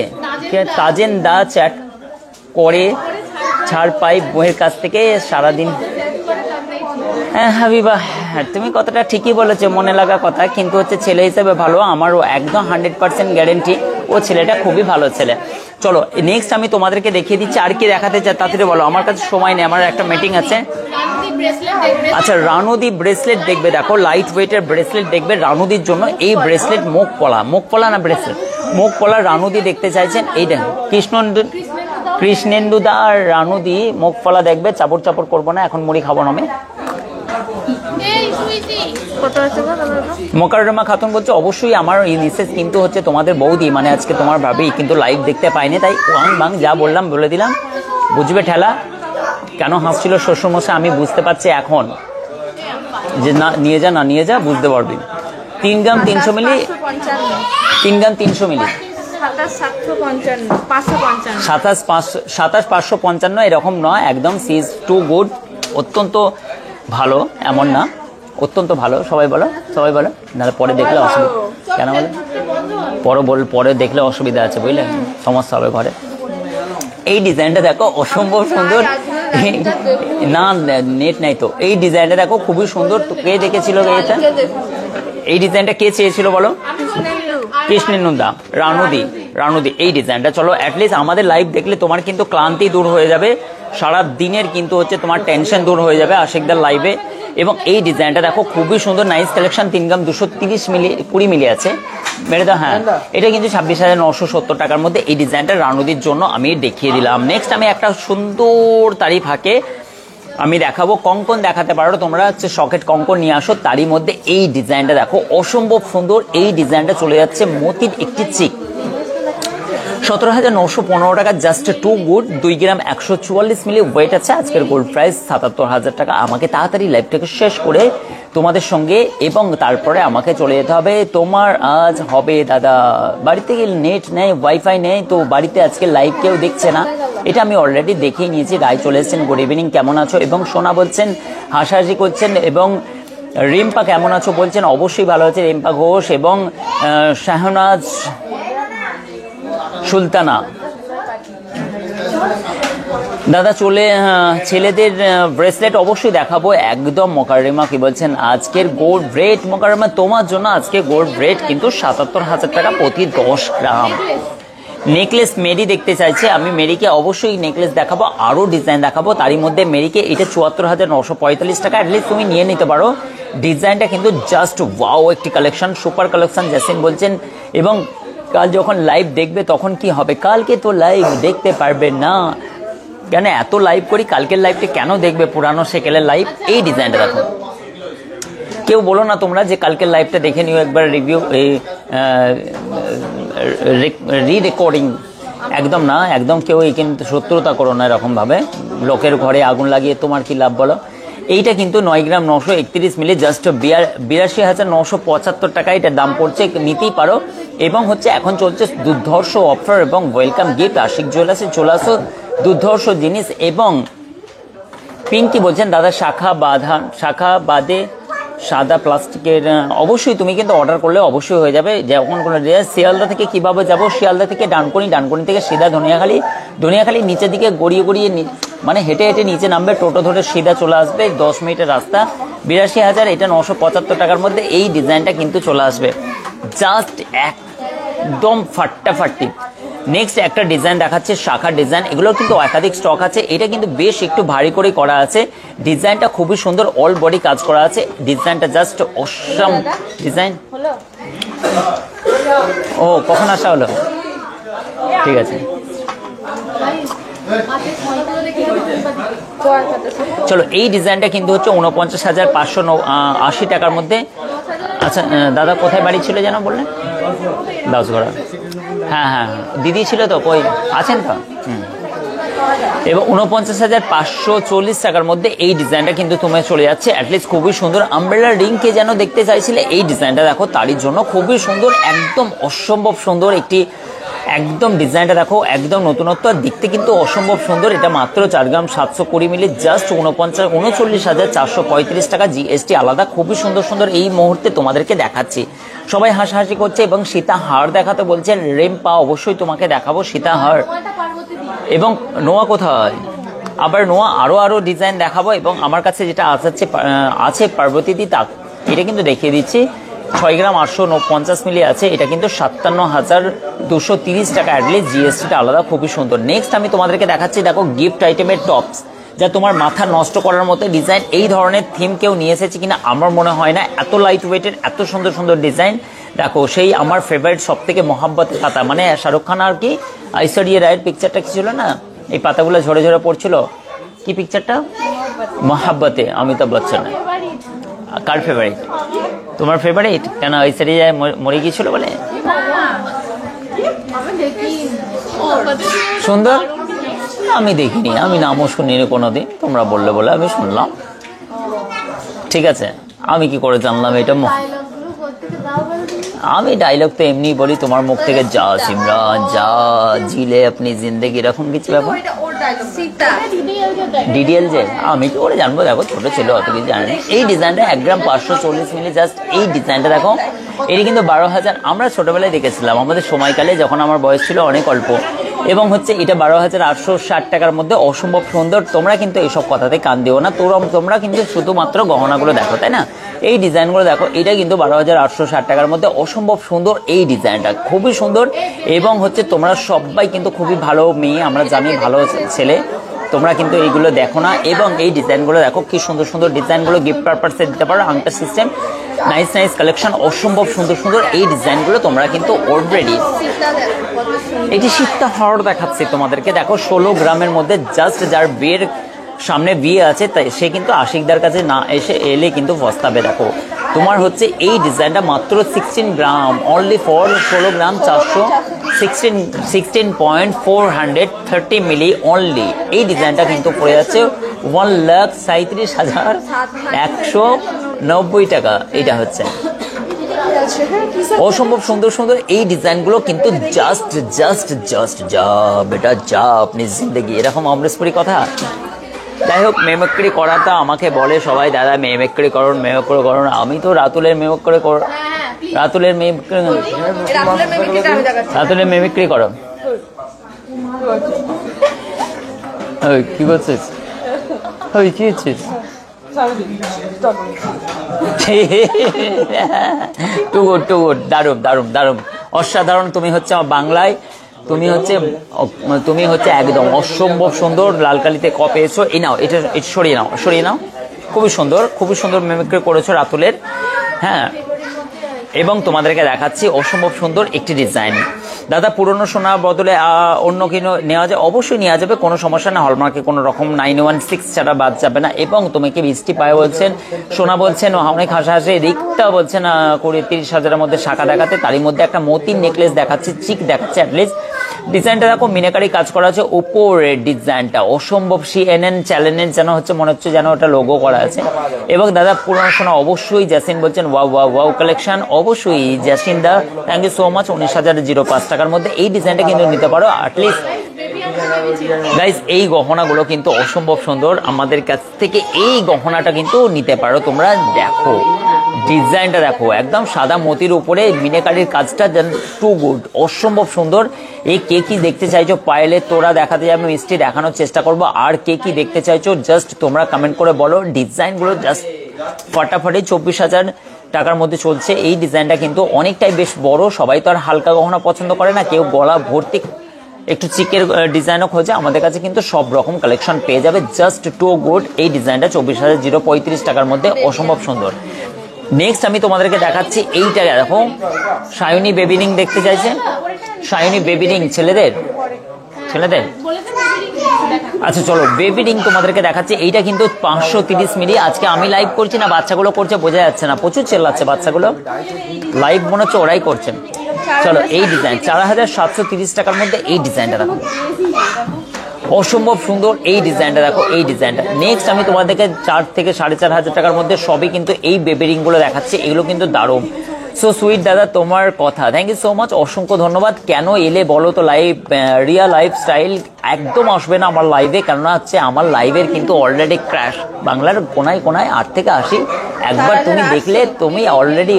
তাজেন দা চ্যাট করে ছাড় পাই বইয়ের কাছ থেকে সারাদিন। হ্যাঁ হাবিবা, তুমি কথাটা ঠিকই বলেছো, মনে লাগা কথা, কিন্তু হচ্ছে ছেলে হিসেবে ভালো, আমারও একদম 100% গ্যারেন্টি ও ছেলেটা খুবই ভালো ছেলে। চলো নেক্সট আমি তোমাদেরকে দেখিয়ে দিচ্ছি, আর কি দেখাতে চাই তাড়াতাড়ি বলো, আমার কাছে সময় নেই, আমার একটা মিটিং আছে। আচ্ছা রানুদি ব্রেসলেট দেখবে, দেখো লাইট ওয়েটের ব্রেসলেট দেখবে রানুদির জন্য। এই ব্রেসলেট মুখ পলা না ব্রেসলেট, মুখ পলা রানুদি দেখতে চাইছেন, এই দেখো কৃষ্ণেন্দুদা আর রানুদি মুখ পলা দেখবে, চাপড় চাপড় করবো না, এখন মুড়ি খাবো না আমি। মোকাররমা খাতুন বলছে অবশ্যই আমার এই মিসেস কিন্তু হচ্ছে তোমাদের বৌদি, মানে আজকে তোমার ভাবি কিন্তু লাইভ দেখতে পাইনি, তাই ওয়াং বাং যা বললাম বলে দিলাম, বুঝবে ঠেলা। কেন হাসছিল শ্বশুরমশাই আমি বুঝতে পারছি এখন, যে না নিয়ে যা না নিয়ে যা বুঝতে পারবি। 3 গ্রাম 300 মিলি, 3 গ্রাম 300 মিলি 27,555 এরকম নয়, একদম সিজ টু গুড, অত্যন্ত ভালো, এমন না, অত্যন্ত ভালো। সবাই বলো, সবাই বলো, নাহলে পরে দেখলে অসুবিধা, কেন বলো পরে দেখলে অসুবিধা আছে বুঝলে, সমস্যা হবে ঘরে। এই ডিজাইনটা দেখো অসম্ভব সুন্দর, না নেট নাই তো। এই ডিজাইনটা দেখো খুবই সুন্দর, তো কে দেখেছিল এটা, এই ডিজাইনটা কে চেয়েছিল বলো? কৃষ্ণেন্দুদা, রানুদি এই ডিজাইনটা। চলো অ্যাটলিস্ট আমাদের লাইভ দেখলে তোমার কিন্তু ক্লান্তি দূর হয়ে যাবে, সারা দিনের কিন্তু হচ্ছে তোমার টেনশন দূর হয়ে যাবে আশিকদার লাইভে। এবং এই ডিজাইনটা দেখো খুবই সুন্দর, নাইস কালেকশন। 3 গ্রাম 230 মিলি 20 মিলি আছে মেরে দাও। হ্যাঁ এটা কিন্তু 26,970 টাকার মধ্যে এই ডিজাইনটা রানুদির জন্য আমি দেখিয়ে দিলাম। নেক্সট আমি একটা সুন্দর তারিফ হাকে আমি দেখাবো, কঙ্কন দেখাতে পারো তোমরা, হচ্ছে সকেট কঙ্কন নিয়ে আসো, তারই মধ্যে এই ডিজাইনটা দেখো অসম্ভব সুন্দর। এই ডিজাইনটা চলে যাচ্ছে মতির একটি চিক, 17,915 টাকা, জাস্ট টু গুড। 2 গ্রাম 144 মিলি ওয়েট আছে। আজকের গোল্ড প্রাইস 77,000 টাকা। আমাকে তাড়াতাড়ি লাইভটাকে শেষ করে তোমাদের সঙ্গে, এবং তারপরে আমাকে চলে যেতে হবে। তোমার আজ হবে দাদা বাড়িতে নেট নেই, ওয়াইফাই নেই, তো বাড়িতে আজকে লাইভ কেউ দেখছে না, এটা আমি অলরেডি দেখিয়ে নিয়েছি। রায় চলে এসেছেন, গুড ইভিনিং, কেমন আছো? এবং সোনা বলছেন হাসাহাসি করছেন, এবং রিম্পা কেমন আছো বলছেন, অবশ্যই ভালো আছে রিম্পা ঘোষ, এবং শাহনাজ সুলতানা দাদা চলে ছেলেদের ব্রেসলেট অবশ্যই দেখাবো একদম মোকাররিমা কি বলছেন আজকের গোল্ড রেট মোকাররিমা তোমার জন্য আজকে গোল্ড রেট কিন্তু ৭৭,০০০ টাকা প্রতি ১০ গ্রাম। নেকলেস মেরি দেখতে চাইছে, আমি মেরিকে অবশ্যই নেকলেস দেখাবো, আরও ডিজাইন দেখাবো। তারই মধ্যে মেরিকে এটা ৭৪,৯৪৫ টাকা অ্যাটলিস্ট তুমি নিয়ে নিতে পারো। ডিজাইনটা কিন্তু জাস্ট ওয়াও একটি কালেকশন, সুপার কালেকশন জেসিন বলছেন। এবং কাল যখন লাইভ দেখবে তখন কি হবে, কালকে তো লাইভ দেখতে পারবে না, কেন এত লাইভ করি, কালকের লাইভটা কেন দেখবে পুরানো সেকেলের লাইভ। এই ডিজাইনটা দেখো, কেউ বলো না তোমরা যে কালকের লাইভটা দেখে নিও একবার, রিভিউ রি রেকর্ডিং একদম না, একদম কেউ এই কিন্তু শত্রুতা করো না এরকমভাবে, লোকের ঘরে আগুন লাগিয়ে তোমার কি লাভ বলো। এইটা কিন্তু 9 গ্রাম 931 মিলি জাস্ট 82,975 টাকা এটার দাম পড়ছে, নিতেই পারো। এবং হচ্ছে এখন চলছে দুর্ধর্ষ অফার এবং ওয়েলকাম গিফট, আশিক জুয়েলার্সে চলে আসো, দুর্ধর্ষ জিনিস। এবং পিঙ্কি বলছেন দাদা শাখা বাদে সাদা প্লাস্টিকের, অবশ্যই তুমি কিন্তু অর্ডার করলে অবশ্যই হয়ে যাবে। যখন কোনো শিয়ালদা থেকে কিভাবে যাব, শিয়ালদা থেকে ডানকুনি থেকে সিধা ধনিয়াখালি নিচের দিকে গড়িয়ে মানে হেঁটে হেঁটে নিচে নামবে, টোটো ধরে সিধা চলে আসবে, 10 মিনিটের রাস্তা। 82,000 এটা 975 টাকার মধ্যে এই ডিজাইনটা কিন্তু চলে আসবে, জাস্ট একদম ফাটাফাটি। নেক্সট একটা ডিজাইন দেখাচ্ছে শাখার ডিজাইন, এগুলো কিন্তু একাধিক স্টক আছে। এটা কিন্তু বেশ একটু ভারী করে করা আছে, ডিজাইনটা খুবই সুন্দর, অল বডি কাজ করা আছে, ডিজাইনটা জাস্ট অসাম ডিজাইন। ও কখন আসা হলো, ঠিক আছে চলো। এই ডিজাইনটা কিন্তু হচ্ছে 49,580 টাকার মধ্যে। আচ্ছা দাদা কোথায় বাড়ি ছিল যেন বললেন, দাসগড়া। হ্যাঁ দিদি ছিল তো, কই আছেন তো? এবং 49,540 টাকার মধ্যে এই ডিজাইনটা কিন্তু তুমি চলে যাচ্ছে, অ্যাটলিস্ট খুবই সুন্দর। আমব্রেলা রিংকে যেন দেখতে চাইছিলে, এই ডিজাইনটা দেখো তারই জন্য খুবই সুন্দর, একদম অসম্ভব সুন্দর একটি একদম ডিজাইনটা দেখো, একদম নতুনত্ব, দেখতে কিন্তু অসম্ভব সুন্দর। এটা মাত্র 4 গ্রাম 720 মিলি জাস্ট 39,435 টাকা, জিএসটি আলাদা। খুবই সুন্দর সুন্দর এই মুহূর্তে তোমাদেরকে দেখাচ্ছি, সবাই হাসাহাসি করছে এবং সীতাহার দেখাতে বলছেন। রেম্পা অবশ্যই তোমাকে দেখাবো সীতাহার। এবং নোয়া কোথায়, আবার নোয়া আরো ডিজাইন দেখাবো। এবং আমার কাছে যেটা আছে পার্বতীদি, তা এটা কিন্তু দেখিয়ে দিচ্ছি, 6 গ্রাম 850 মিলি আছে, এটা কিন্তু 57,230 টাকা, অ্যাটলিস্ট জিএসটিটা আলাদা, খুবই সুন্দর। নেক্সট আমি তোমাদেরকে দেখাচ্ছি, দেখো গিফট আইটেমের টপস, যা তোমার মাথা নষ্ট করার মতো ডিজাইন। এই ধরনের থিম কেউ নিয়ে এসেছে কিনা আমার মনে হয় না, এত লাইট ওয়েটের এত সুন্দর সুন্দর ডিজাইন। দেখো সেই আমার ফেভারিট সব থেকে মহাব্বতের পাতা, মানে শাহরুখ খান আর কি ঐশ্বরিয়া রায়ের পিকচারটা কি ছিল না, এই পাতাগুলো ঝরে ঝরে পড়ছিল, কি পিকচারটা, মহাব্বতে, অমিতাভ বচ্চন। কার ফেভারিট, তোমার ফেভারিট? কেন ঐশ্বরিয়া রায় মরে গিয়েছিল বলে? সুন্দর, আমি দেখিনি, আমি নামও শুনিনি কোনোদিন, তোমরা বললে বলে আমি শুনলাম, ঠিক আছে। আমি কি করে জানলাম এটা? আমি ডায়লগ তো এমনি বলি তোমার মুখ থেকে, যা সিমরান যা জিলে আপনি জিন্দেগি, এরকম কিছু ব্যাপার। ডিডিএল যে আমি কি করে জানবো, দেখো ছোট ছিল অত কিছু জানি। এই ডিজাইনটা 1 গ্রাম 540 মিলি জাস্ট, এই ডিজাইনটা দেখো, এটি কিন্তু 12,000 আমরা ছোটবেলায় দেখেছিলাম, আমাদের সময়কালে যখন আমার বয়স ছিল অনেক অল্প। এবং হচ্ছে এটা 12,860 টাকার মধ্যে, অসম্ভব সুন্দর। তোমরা কিন্তু এইসব কথাতে কান দিও না, তোমরা কিন্তু শুধুমাত্র গহনাগুলো দেখো, তাই না? এই ডিজাইনগুলো দেখো, এটা কিন্তু 12,860 টাকার মধ্যে, অসম্ভব সুন্দর এই ডিজাইনটা, খুবই সুন্দর। এবং হচ্ছে তোমরা সবাই কিন্তু খুবই ভালো মেয়ে, আমরা জানি ভালো ছেলে, তোমরা কিন্তু এইগুলো দেখো না। এবং এই ডিজাইনগুলো দেখো, কি সুন্দর সুন্দর ডিজাইনগুলো, গিফট পারপাসে দিতে পারো, আংটা সিস্টেম, নাইস কালেকশন, অসম্ভব সুন্দর সুন্দর এই ডিজাইনগুলো তোমরা কিন্তু অলরেডি। এটি সীতাহার দেখাচ্ছে তোমাদেরকে, দেখো 16 গ্রামের মধ্যে, জাস্ট যার বিয়ের সামনে বিয়ে আছে তাই সে কিন্তু আশিকদার কাছে না এলে কিন্তু পস্তাবে। দেখো তোমার হচ্ছে এই ডিজাইনটা মাত্র 16 gram, only for 16 gram 16.430 milli only. এই ডিজাইনটা কিন্তু পড়ে যাচ্ছে 1,37,190 টাকা। এটা হচ্ছে অসম্ভব সুন্দর সুন্দর এই ডিজাইনগুলো কিন্তু জাস্ট যা বেটা যা আপনি জিন্দগি, এরকম অমরেশপুরি কথা। যাই হোক, মেমক্রি করাটা আমাকে বলে সবাই, দাদা মেমক্রি করুন, আমি তো রাতুলের মেমক্রি রাতুলের মেমক্রি করো। ওই কি বলছিস? ওই কি হচ্ছিস? টু গুড টু গুড, দারুণ দারুণ দারুণ, অসাধারণ। তুমি হচ্ছে আমার বাংলায়, তুমি হচ্ছে একদম অসম্ভব সুন্দর। লাল কালিতে ক পেয়েছো। এই নাও, এটা সরিয়ে নাও, সরিয়ে নাও। খুবই সুন্দর, খুবই সুন্দর মিমিক্রি করেছো রাতুলের। হ্যাঁ, এবং তোমাদেরকে দেখাচ্ছি অসম্ভব সুন্দর একটি ডিজাইন। দাদা পুরনো সোনার বদলে অন্য কিনো নেওয়া যায়? অবশ্যই নেওয়া যাবে, কোনো সমস্যা না। হলমার্কে কোনো রকম 916 ছাড়া বাদ যাবে না। এবং তোমাকে বৃষ্টি পায়ে বলছেন, সোনা বলছেন অনেক হাসাহাসি, রিক্তা বলছেন 20-30 হাজারের মধ্যে শাখা দেখাতে, তারই মধ্যে একটা মতির নেকলেস দেখাচ্ছি, চিক দেখাচ্ছে। অ্যাটলিস্ট ডিজাইনটা দেখো, মিনাকারি কাজ করা আছে উপরের ডিজাইনটা অসম্ভব। CNN চ্যানেলের যেন হচ্ছে, মনে হচ্ছে যেন ওটা লোগো করা আছে। এবং দাদা পুরনো সোনা অবশ্যই, জাসিন বলছেন ওয়াও ওয়াও ওয়াও কালেকশন, অবশ্যই জাসিন দা, থ্যাংক ইউ সো মাচ। 19,005 টাকার মধ্যে এই ডিজাইনটা কিন্তু নিতে পারো। অ্যাটলিস্ট গাইস, এই গহনাগুলো কিন্তু অসম্ভব সুন্দর। আমাদের কাছ থেকে এই গহনাটা কিন্তু নিতে পারো তোমরা। দেখো ডিজাইনটা দেখো, একদম সাদা মতির উপরে মিনাকারির কাজটা টু গুড, অসম্ভব সুন্দর। এই কে কি দেখতে চাইছো পায়েলে তোরা দেখাতে যাবে, মিষ্টি দেখানোর চেষ্টা করবো। আর কে কি দেখতে চাইছো জাস্ট তোমরা কমেন্ট করে বলো। ডিজাইনগুলো জাস্ট ফাটাফাটি 24,000 টাকার মধ্যে চলছে। এই ডিজাইনটা কিন্তু অনেকটাই বেশ বড়। সবাই তো আর হালকা গহনা পছন্দ করে না, কেউ গলা ভর্তি একটু চিকের ডিজাইনও খোঁজে। আমাদের কাছে কিন্তু সব রকম কালেকশন পেয়ে যাবে, জাস্ট টু গুড। এই ডিজাইনটা 24,035 টাকার মধ্যে অসম্ভব সুন্দর। নেক্সট আমি তোমাদেরকে দেখাচ্ছি এইটা। দেখো সায়নী বেবি রিং দেখতে চাইছে, সায়নী বেবি রিং ছেলেদের। আচ্ছা চলো বেবি রিং তোমাদেরকে দেখাচ্ছি। এইটা কিন্তু 530 মিলি। আজকে আমি লাইভ করছি না বাচ্চাগুলো করছে, বোঝা যাচ্ছে না, প্রচুর চেল্লাচ্ছে বাচ্চাগুলো। লাইভ মনে হচ্ছে ওরাই করছেন। চলো এই ডিজাইন 4,730 টাকার মধ্যে এই ডিজাইনটা দেখো, অসম্ভব সুন্দর। এই ডিজাইনটা দেখো, এই ডিজাইনটা। নেক্সট আমি তোমাদেরকে 4 থেকে 4,500 টাকার মধ্যে সবই কিন্তু এই বেবি রিং গুলো দেখাচ্ছি। এগুলো কিন্তু দারুণ। সো সুইট দাদা, তোমার কথা থ্যাংক ইউ সো মাচ, অসংখ্য ধন্যবাদ। কেন এলে বলো তো লাইভ? রিয়া লাইফস্টাইল একদম আসবে না আমার লাইভে, কেননা হচ্ছে আমার লাইভের কিন্তু অলরেডি ক্র্যাশ। বাংলার কোনায় কোনায় 8 থেকে 80 একবার তুমি দেখলে তুমি অলরেডি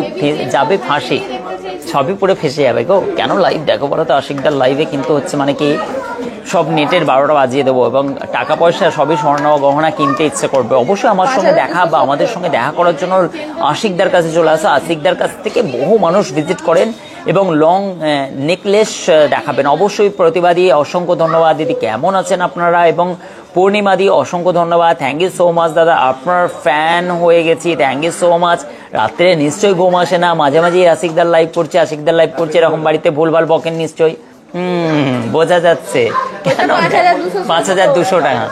যাবে ফাঁসি, সবই পুরো ফেসে যাবে গো। কেন লাইভ দেখো বলো তো? আশিকদার লাইভে কিন্তু হচ্ছে মানে কি সব নেটের 12টা বাজিয়ে দেবো, এবং টাকা পয়সা সবই স্বর্ণ গহনা কিনতে ইচ্ছে করবে। অবশ্যই আমার সঙ্গে দেখা বা আমাদের সঙ্গে দেখা করার জন্য আশিকদার কাছে চলে আসো। আশিকদার কাছ থেকে বহু মানুষ ভিজিট করেন এবং লং নেকলেস দেখাবেন। অবশ্যই প্রতিবাদী অসংখ্য ধন্যবাদ। দিদি কেমন আছেন আপনারা? এবং পূর্ণিমাদি অসংখ্য ধন্যবাদ, থ্যাংক ইউ সো মাচ দাদা, আপনার ফ্যান হয়ে গেছি, থ্যাংক ইউ সো মাচ। রাত্রে নিশ্চয়ই ঘুম আসে না, মাঝে মাঝে আশিকদার লাইভ করছে, এরকম বাড়িতে ভুলভাল বকেন নিশ্চয়ই। বোঝা যাচ্ছে। কেন 5,200 টাকা।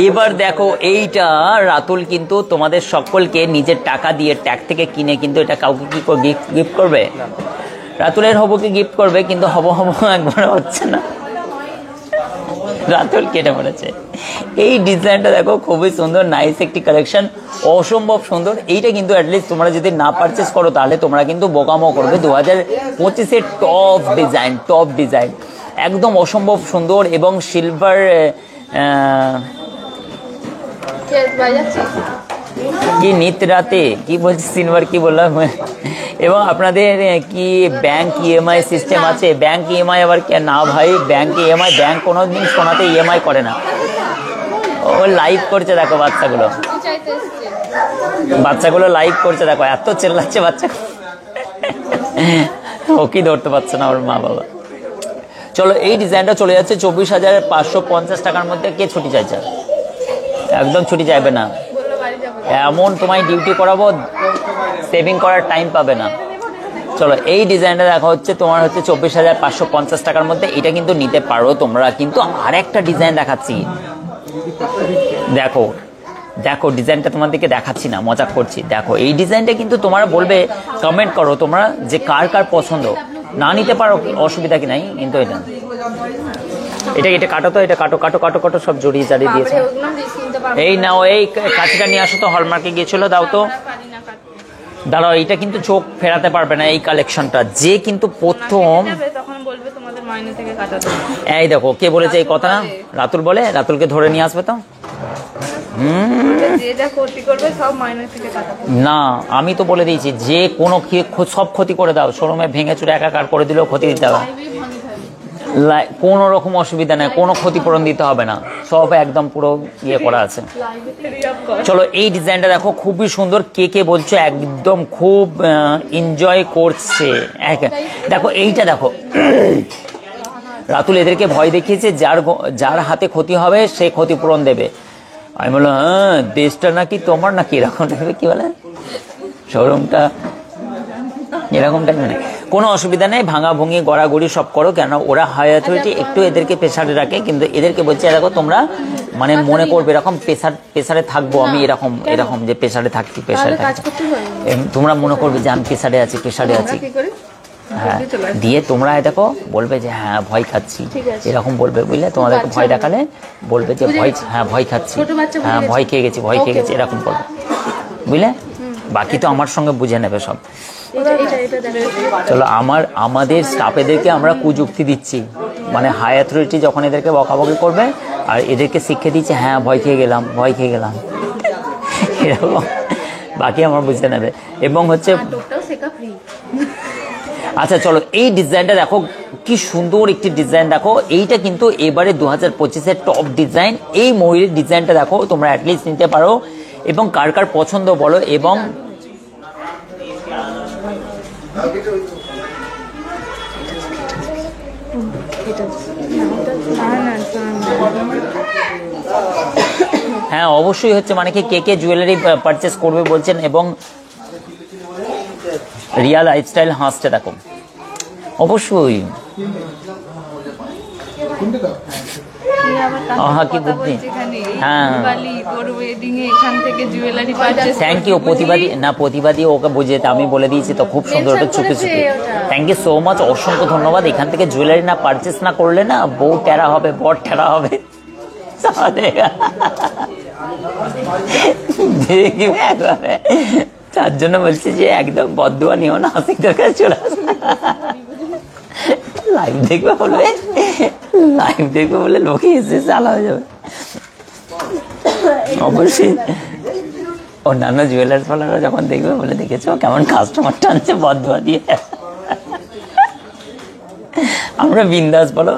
এবার দেখো এইটা রাতুল কিন্তু তোমাদের সকলকে নিজের টাকা দিয়ে ট্যাগ থেকে কিনে কিন্তু এটা কাউকে কি গিফট করবে, রাতুলের হবকে গিফট করবে, কিন্তু হব একবার হচ্ছে না। রাতুল কেটে পড়েছে। এই ডিজাইনটা দেখো, খুবই সুন্দর, নাইস একটি কালেকশন, অসম্ভব সুন্দর। এইটা কিন্তু অ্যাটলিস্ট তোমরা যদি না পারচেস করো তাহলে তোমরা কিন্তু বোকামো করবে। 2025-এর টপ ডিজাইন একদম অসম্ভব সুন্দর। এবং সিলভার কি নিত রাতে কি বলছি, সিলভার কি বললাম। এবং আপনাদের কি ব্যাংক EMI সিস্টেম আছে? ব্যাংক EMI আবার না ভাই, ব্যাংক EMI, ব্যাংক কোনোদিন সোনাতে EMI করে না। ও লাইভ করছে দেখো, বাচ্চাগুলো লাইভ করছে দেখো, এত চেল্লাচ্ছে বাচ্চা, ও কি ধরতে পারছে না ওর মা বাবা। চলো এই ডিজাইনটা চলে যাচ্ছে 24,550 টাকার মধ্যে। কে ছুটি চাইছে? একদম ছুটি চাইবে না, এমন তোমায় ডিউটি করাবো সেভিং করার টাইম পাবে না। চলো এই ডিজাইনটা দেখা হচ্ছে তোমার হচ্ছে 24,550 টাকার মধ্যে। এটা কিন্তু নিতে পারো তোমরা। কিন্তু আর একটা ডিজাইন দেখাচ্ছি, দেখো দেখো ডিজাইনটা তোমাদেরকে দেখাচ্ছি না, মজা করছি। দেখো এই ডিজাইনটা কিন্তু তোমরা বলবে, কমেন্ট করো তোমরা যে কার কার পছন্দ। না নিতে পারো অসুবিধা কি নাই, কিন্তু এটা কাটো তো, এটা কাটো সব জড়িয়ে চালিয়ে দিয়েছে। এই নাও, এই কাঁচিটা নিয়ে আসো তো, হলমার্কে গিয়েছিল, দাও তো। দাঁড়াও, এইটা কিন্তু চোখ ফেরাতে পারবে না এই কালেকশনটা। যে কিন্তু প্রথম এই দেখো, কে বলেছে এই কথা? রাতুল বলে, রাতুলকে ধরে নিয়ে আসবে তো। না, আমি তো বলে দিয়েছি যে কোনো সব ক্ষতি করে দাও, শোরুমে ভেঙে চুরে একাকার করে দিলেও ক্ষতি দিতে হবে। কোনো রকম অসুবিধা নেই, কোনো ক্ষতিপূরণ দিতে হবে না, সব একদম পুরো ইয়ে করা আছে। চলো এই ডিজাইনটা দেখো, খুবই সুন্দর। কে কে বলছো একদম খুব এনজয় করছে। দেখো এইটা দেখো, রাতুল এদেরকে ভয় দেখিয়েছে যার হাতে ক্ষতি হবে সে ক্ষতিপূরণ দেবে। আমি বললাম হ্যাঁ, দেশটা নাকি তোমার নাকি এরকম টাইপের, কি বলে শোরুমটা এরকম টাইপের। মানে কোনো অসুবিধা নেই, ভাঙা ভুঙি গড়াগড়ি সব করো, কেন ওরা হাই অথরিটি একটু এদেরকে প্রেসারে রাখে, কিন্তু এদেরকে বলছে দেখো তোমরা মানে মনে করবে এরকম প্রেসারে থাকবো আমি, এরকম যে প্রেসারে থাকছি, প্রেসারে থাকছি, তোমরা মনে করবে যে আমি প্রেসারে আছি। হ্যাঁ, দিয়ে তোমরা দেখো বলবে যে হ্যাঁ ভয় খাচ্ছি, এরকম বলবে, বুঝলে? তোমাদেরকে ভয় দেখালে বলবে যে ভয় খাচ্ছি, হ্যাঁ ভয় খেয়ে গেছি, এরকম বলবে, বুঝলে? বাকি তো আমার সঙ্গে বুঝে নেবে সব। চলো আমাদের স্টাফেদেরকে আমরা কুযুক্তি দিচ্ছি, মানে হাই অথরিটি যখন এদেরকে বকাবকি করবে আর এদেরকে শিক্ষা দিচ্ছে হ্যাঁ ভয় খেয়ে গেলাম এরকম, বাকি আমার বুঝতে নেবে। এবং হচ্ছে আচ্ছা চলো এই ডিজাইনটা দেখো, কি সুন্দর একটি ডিজাইন দেখো। এইটা কিন্তু এবারে 2025-এর টপ ডিজাইন। এই ময়ূরের ডিজাইনটা দেখো, তোমরা অ্যাটলিস্ট নিতে পারো, এবং কার কার পছন্দ বলো। এবং হ্যাঁ অবশ্যই হচ্ছে মানে কি কে জুয়েলারি পারচেস করবে বলছেন। এবং রিয়া লাইফস্টাইল হাঁসটা দেখো, অবশ্যই কি বুদ্ধি। হ্যাঁ থ্যাংক ইউ প্রতিবাদী ওকে বুঝেতে আমি বলে দিয়েছি তো, খুব সুন্দর ওটা চুপে থ্যাংক ইউ সো মাচ, অসংখ্য ধন্যবাদ। এখান থেকে জুয়েলারি না পারচেস না করলে না বউ টেরা হবে, বর টেরা হবে। তার জন্য বলছি যে একদম বদদুয়া নিও না, আশিকদার কাছে চলে আসবে। লাইভ দেখবে বলে লোকে এসে চালা হয়ে যাবে। অবশ্যই অন্যান্য জুয়েলার্স ওয়ালারা যখন দেখবে বলে দেখেছো কেমন কাস্টমার টানছে বদদুয়া দিয়ে। আমরা বিন্দাস, বলো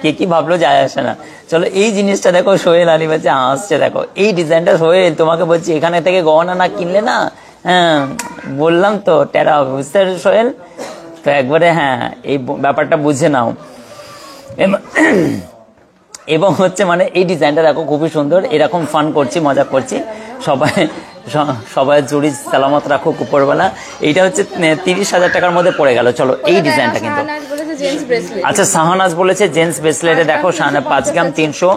কে কি ভাবলো যায় আসে না। চলো এই জিনিসটা দেখো, সোহেল আলী বাচ্চা হাসছে দেখো, এই ডিজাইনটা সোহেল তোমাকে বলছি এখানে থেকে গহনা না কিনলে না, হ্যাঁ বললাম তো টেরা হবে, বুঝতে পারছো সোহেল? তো একবারে হ্যাঁ এই ব্যাপারটা বুঝে নাও। এবং হচ্ছে মানে এই ডিজাইনটা দেখো খুবই সুন্দর, এরকম ফান করছি, মজা করছি, সবাই জুড়ি সালামত রাখো উপরবেলা। এইটা হচ্ছে 30,000 টাকার মধ্যে পড়ে গেল। চলো এই ডিজাইনটা কিন্তু আচ্ছা, শাহানাজ বলেছে জেন্টস ব্রেসলেটে দেখো 5 গ্রাম 300।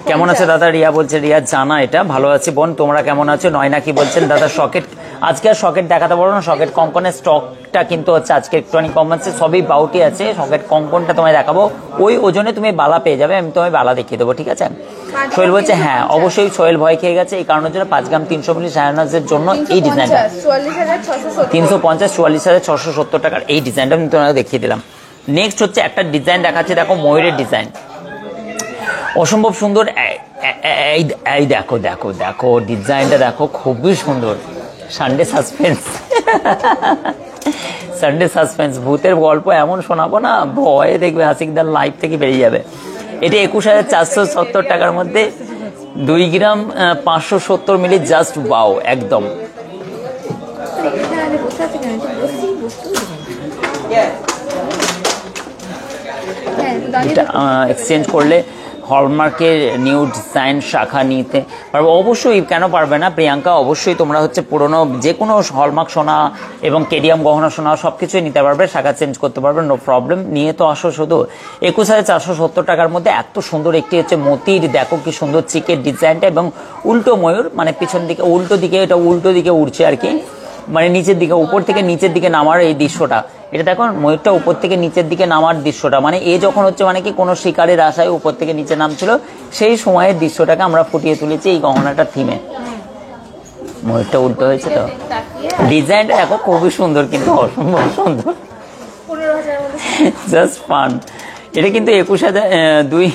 কেমন আছে দাদা? রিয়া বলছে, রিয়া জানা এটা ভালো আছে বোন, তোমরা কেমন আছো? নয়না কি বলছেন দাদা সকেট, আজকে আর সকেট দেখাতে পারবো না, সকেট কঙ্কনের স্টকটা কিন্তু হচ্ছে আজকে একটুখানি কম আছে, সবই বাউটি আছে। সকেট কঙ্কনটা তোমায় দেখাবো, ওই ওজনে তুমি বালা পেয়ে যাবে, আমি তোমায় বালা দেখিয়ে দেবো, ঠিক আছে? সোহেল বলছে হ্যাঁ অবশ্যই, সোহেল ভয় খেয়ে গেছে এই কারণের জন্য 5 গ্রাম 300 মিলি শাহনাজের জন্য এই ডিজাইনটা 350 44,670 টাকার এই ডিজাইনটা আমি তোমাকে দেখিয়ে দিলাম। নেক্সট হচ্ছে একটা ডিজাইন দেখাচ্ছে, দেখো ময়ূরের ডিজাইন, অসম্ভব সুন্দর। এই দেখো দেখো দেখো ডিজাইনটা দেখো, খুবই সুন্দর। সানডে সাসপেন্স ভূতের গল্প এমন শোনাবো না, ভয়ে দেখবে হাসিকদার লাইভ থেকে বেরিয়ে যাবে। এটা 21,470 টাকার মধ্যে 2 গ্রাম 570 মিলি, জাস্ট বাও একদম। এক্সচেঞ্জ করলে হলমার্কের নিউ ডিজাইন শাখা নিতে পারবে, অবশ্যই কেন পারবে না প্রিয়াঙ্কা, অবশ্যই তোমরা হচ্ছে পুরনো যে কোনো হলমার্ক সোনা এবং কেডিয়াম গহনা সোনা সব কিছুই নিতে পারবে, শাখা চেঞ্জ করতে পারবে, নো প্রবলেম। নিয়ে তো আসো শুধু। 21,470 টাকার মধ্যে এত সুন্দর একটি হচ্ছে মতির, দেখো কি সুন্দর চিকের ডিজাইনটা, এবং উল্টো ময়ূর, মানে পিছন দিকে উল্টো দিকে, এটা উল্টো দিকে উঠছে আর কি, মানে নিচের দিকে, উপর থেকে নিচের দিকে নামার এই দৃশ্যটা, এটা দেখো ময়ূরটা উপর থেকে নিচের দিকে নামার দৃশ্যটা, মানে এ যখন হচ্ছে মানে কি কোনো শিকারের আশায় উপর থেকে নিচে নামছিল, সেই সময়ের দৃশ্যটাকে আমরা ফুটিয়ে তুলেছি এই গহনাটার থিমে। ময়ূরটা উল্টো হয়েছে তো, ডিজাইনটা দেখো খুবই সুন্দর, কিন্তু অসম্ভব সুন্দর, জাস্ট ফান। এটা কিন্তু 21,000 2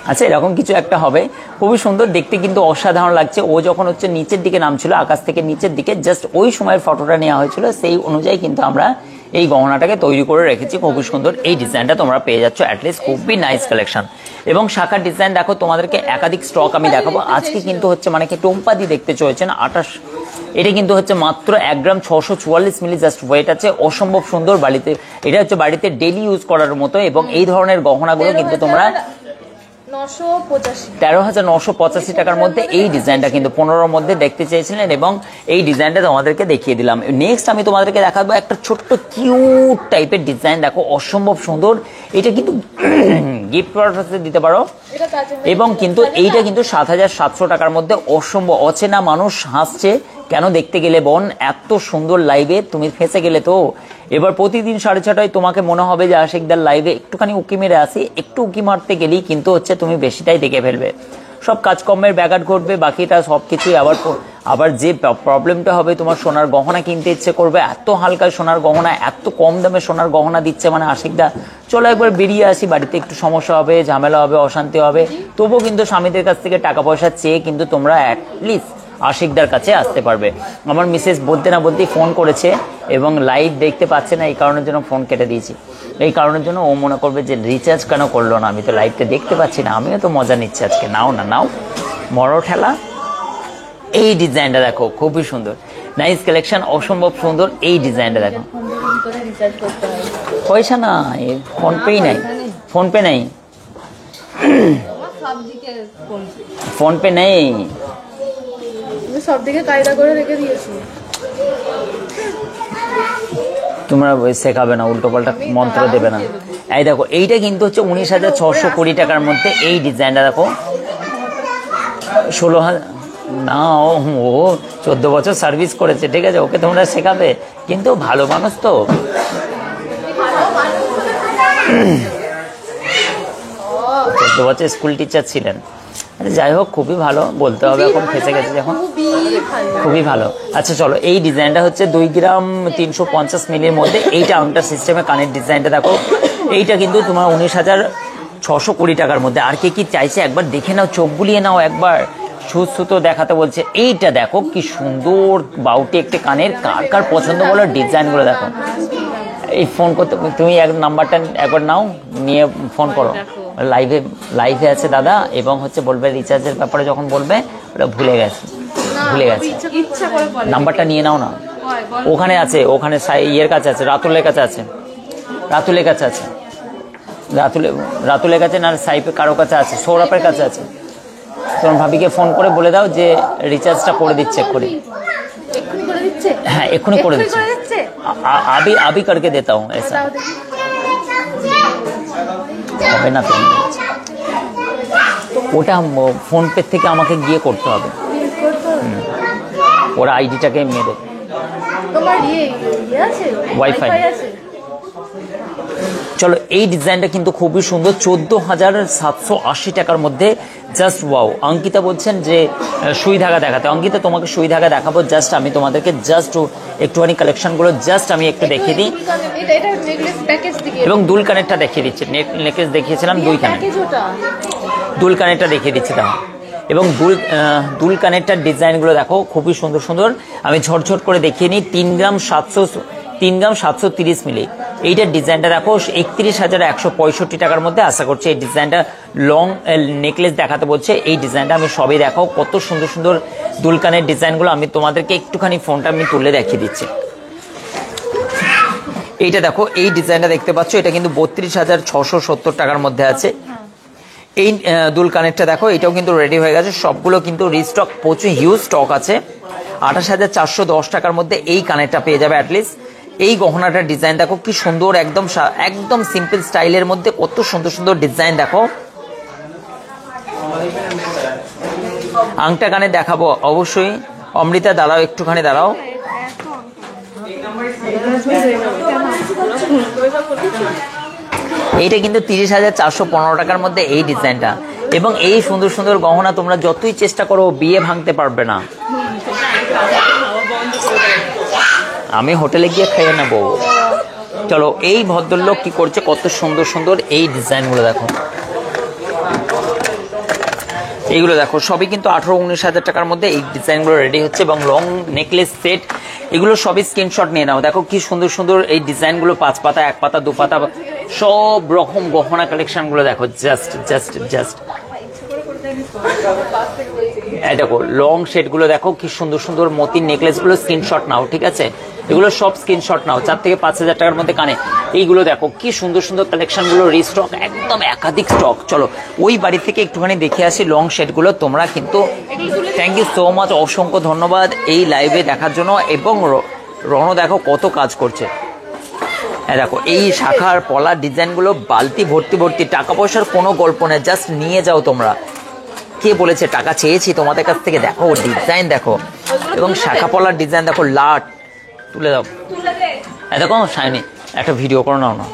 আচ্ছা এরকম কিছু একটা হবে, খুবই সুন্দর দেখতে, কিন্তু অসাধারণ লাগছে। ও যখন হচ্ছে নিচের দিকে নামছিল, আকাশ থেকে নিচের দিকে, জাস্ট ওই সময়ের ফটোটা নেওয়া হয়েছিল, সেই অনুযায়ী কিন্তু আমরা এই গহনাটাকে তৈরি করে রেখেছি। খুবই সুন্দর এই ডিজাইনটা তোমরা পেয়ে যাচ্ছ, অ্যাটলিস্ট খুবই নাইস কালেকশন। এবং শাখার ডিজাইন দেখো, তোমাদেরকে একাধিক স্টক আমি দেখাবো আজকে। কিন্তু হচ্ছে মানে কি টোম্পাদি দেখতে চলেছেন 28, এটা কিন্তু হচ্ছে মাত্র 1 গ্রাম 644 মিলি জাস্ট ওয়েট আছে, অসম্ভব সুন্দর। বাড়িতে এটা হচ্ছে বাড়িতে ডেলি ইউজ করার মতো। এবং এই ধরনের গহনাগুলো কিন্তু তোমরা 13,985 টাকার মধ্যে এই ডিজাইনটা কিন্তু 15-র মধ্যে দেখতে চেয়েছিলেন, এবং এই ডিজাইনটা তোমাদেরকে দেখিয়ে দিলাম। নেক্সট আমি তোমাদেরকে দেখাবো একটা ছোট্ট কিউট টাইপের ডিজাইন, দেখো অসম্ভব সুন্দর। এটা কিন্তু গিফট পারপাসে দিতে পারো। এবং কিন্তু এইটা কিন্তু 7,700 টাকার মধ্যে, অসম্ভব। অচেনা মানুষ হাসছে কেন দেখতে গেলে বোন, এত সুন্দর লাইভে তুমি ফেঁসে গেলে তো। এবার প্রতিদিন 6:30টায় তোমাকে মনে হবে যে আশিকদার লাইভে একটুখানি উকি মেরে আসি, একটু উকি মারতে গেলেই কিন্তু হচ্ছে তুমি বেশিটাই দেখে ফেলবে, সব কাজকর্মের ব্যাঘাত ঘটবে, বাকিটা সব কিছুই আবার যে প্রবলেমটা হবে, তোমার সোনার গহনা কিনতে ইচ্ছে করবে, এত হালকা সোনার গহনা, এত কম দামে সোনার গহনা দিচ্ছে মানে আশিকদা, চলো একবার বেরিয়ে আসি, বাড়িতে একটু সমস্যা হবে, ঝামেলা হবে, অশান্তি হবে, তবুও কিন্তু স্বামীদের কাছ থেকে টাকা পয়সা চেয়ে কিন্তু তোমরা অ্যাটলিস্ট আশিকদার কাছে আসতে পারবে। আমার মিসেস বলতে না বলতেই ফোন করেছে, এবং লাইভ দেখতে পাচ্ছে না, এই কারণের জন্য ফোন কেটে দিয়েছি। এই কারণের জন্য ও মনে করবে যে রিচার্জ কেন করলো না, আমি তো লাইভটা দেখতে পাচ্ছি না, আমিও তো মজা নিচ্ছি আজকে। নাও না নাও, বড় ঠেলা। এই ডিজাইনটা দেখো, খুবই সুন্দর, নাইস কালেকশন, অসম্ভব সুন্দর। এই ডিজাইনটা দেখো, পয়সা না, ফোনপেই নাই, ফোনপে নেই, ফোনপে নেই, সব দিকে কায়দা করে রেখে দিয়েছি। তোমরা শেখাবে না, উল্টো পাল্টা মন্ত্র দেবে না। এই দেখো, এইটা কিন্তু হচ্ছে 19,620 টাকার মধ্যে। এই ডিজাইনটা দেখো, 16,000 না, ও 14 বছর সার্ভিস করেছে, ঠিক আছে, ওকে তোমরা শেখাবে, কিন্তু ভালো মানুষ তো। 14 বছর স্কুল টিচার ছিলেন। যাই হোক, খুবই ভালো বলতে হবে, এখন ফেসে গেছে যখন, খুবই ভালো। আচ্ছা চলো, এই ডিজাইনটা হচ্ছে 2 গ্রাম 350 মিলির মধ্যে। এইটা আংটা সিস্টেমে কানের ডিজাইনটা দেখো, এইটা কিন্তু তোমার 19,620 টাকার মধ্যে। আর কে কি চাইছে একবার দেখে নাও, চোখ বুলিয়ে নাও একবার, সুতো দেখাতে বলছে। এইটা দেখো কি সুন্দর বাউটি একটা কানের, কার কার পছন্দ বলো, ডিজাইনগুলো দেখো। এই ফোন করতে তুমি নাম্বারটা একবার নাও, নিয়ে ফোন করো। লাইভে আছে দাদা, এবং হচ্ছে বলবে রিচার্জের ব্যাপারে, যখন বলবে ওটা ভুলে গেছে। নাম্বারটা নিয়ে নাও না, ওখানে আছে, ওখানে ইয়ের কাছে আছে, রাতুলের কাছে আছে, রাতুলের কাছে না, সাইফে কারো কাছে আছে, সৌরভের কাছে আছে। তোমার ভাবিকে ফোন করে বলে দাও যে রিচার্জটা করে দিচ্ছে এক্ষুনি। হ্যাঁ, এক্ষুনি করে দিচ্ছে। আবি করকে দেতা হুঁ, ऐसा হবে না। ওটা ফোন পে থেকে আমাকে গিয়ে করতে হবে, ওরা আইডিটাকে মেরে ওয়াইফাই। চলো, এই ডিজাইনটা কিন্তু খুবই সুন্দর, 14,780 টাকার মধ্যে, জাস্ট ওয়াও। অঙ্কিতা বলছেন যে সুই ধাগা দেখাতে। অঙ্কিতা, তোমাকে সুই ধাগা দেখাবো, জাস্ট আমি তোমাদেরকে জাস্ট একটুখানি কালেকশনগুলো জাস্ট আমি একটু দেখিয়ে দিই, এবং দুল কানেরটা দেখিয়ে দিচ্ছি। নেকলেস দেখিয়েছিলাম, দুল কানেরটা দেখিয়ে দিচ্ছি দাও। এবং দুল কানেরটার ডিজাইনগুলো দেখো, খুবই সুন্দর সুন্দর। আমি ঝটঝট করে দেখিয়ে নিই। 3 গ্রাম 730 মিলি। এইটার ডিজাইনটা দেখো, 31,165 টাকার মধ্যে। আশা করছি এই ডিজাইনটা লং নেকলেস দেখাতে বলছে। এই ডিজাইনটা আমি সবই দেখাও, কত সুন্দর সুন্দর দুলকানের ডিজাইনগুলো। আমি তোমাদেরকে একটুখানি ফোনটা আমি তুলে দেখিয়ে দিচ্ছি। এইটা দেখো, এই ডিজাইনটা দেখতে পাচ্ছ, এটা কিন্তু 32,670 টাকার মধ্যে আছে। এই দুল কানেরটা দেখো, এটাও কিন্তু রেডি হয়ে গেছে, সবগুলো কিন্তু রিস্টক, প্রচুর হিউজ স্টক আছে। 28,410 টাকার মধ্যে এই কানেরটা পেয়ে যাবে অ্যাটলিস্ট। এই গহনাটার ডিজাইন দেখো কি সুন্দর, একদম সিম্পল স্টাইলের মধ্যে কত সুন্দর সুন্দর ডিজাইন দেখো। আংটা কানে দেখাবো অবশ্যই। অমৃতা দাঁড়াও, একটুখানি দাঁড়াও। এইটা কিন্তু 30,415 টাকার মধ্যে এই ডিজাইনটা। এবং এই সুন্দর সুন্দর গহনা তোমরা যতই চেষ্টা করো বিয়ে ভাঙতে পারবে না। আমি হোটেলে গিয়ে খেয়ে নেবো। চলো, এই ভদ্রলোক কি করছে, কত সুন্দর সুন্দর এই ডিজাইনগুলো দেখো। এইগুলো দেখো সবই কিন্তু 18-19 হাজার টাকার মধ্যে এই ডিজাইনগুলো রেডি হচ্ছে, এবং লং নেকলেস সেট এগুলো সবই স্ক্রিনশট নিয়ে নাও। দেখো কি সুন্দর সুন্দর এই ডিজাইনগুলো, 5 পাতা 1 পাতা 2 পাতা সব রকম গহনা কালেকশনগুলো দেখো। জাস্ট জাস্ট জাস্ট এই দেখো লং সেটগুলো দেখো কি সুন্দর সুন্দর মতির নেকলেসগুলো, স্ক্রিনশট নাও, ঠিক আছে? এগুলো সব স্ক্রিনশট নাও। 4 থেকে 5 হাজার টাকার মধ্যে কানে এইগুলো দেখো কি সুন্দর সুন্দর কালেকশনগুলো, রিস্টক একদম একাধিক স্টক। চলো ওই বাড়ি থেকে একটুখানি দেখে আসি লং সেটগুলো। তোমরা কিন্তু থ্যাংক ইউ সো মাচ, অসংখ্য ধন্যবাদ এই লাইভে দেখার জন্য। এবং রণ দেখো কত কাজ করছে। হ্যাঁ দেখো এই শাখার পলার ডিজাইনগুলো বালতি ভর্তি ভর্তি, টাকা পয়সার কোনো গল্প নেই, জাস্ট নিয়ে যাও তোমরা। কে বলেছে টাকা চেয়েছি তোমাদের কাছ থেকে? দেখো ডিজাইন দেখো, এবং শাখা পলার ডিজাইন দেখো, লাট তুলে দাও। দেখো শাইনি একটা ভিডিও করে নাও না,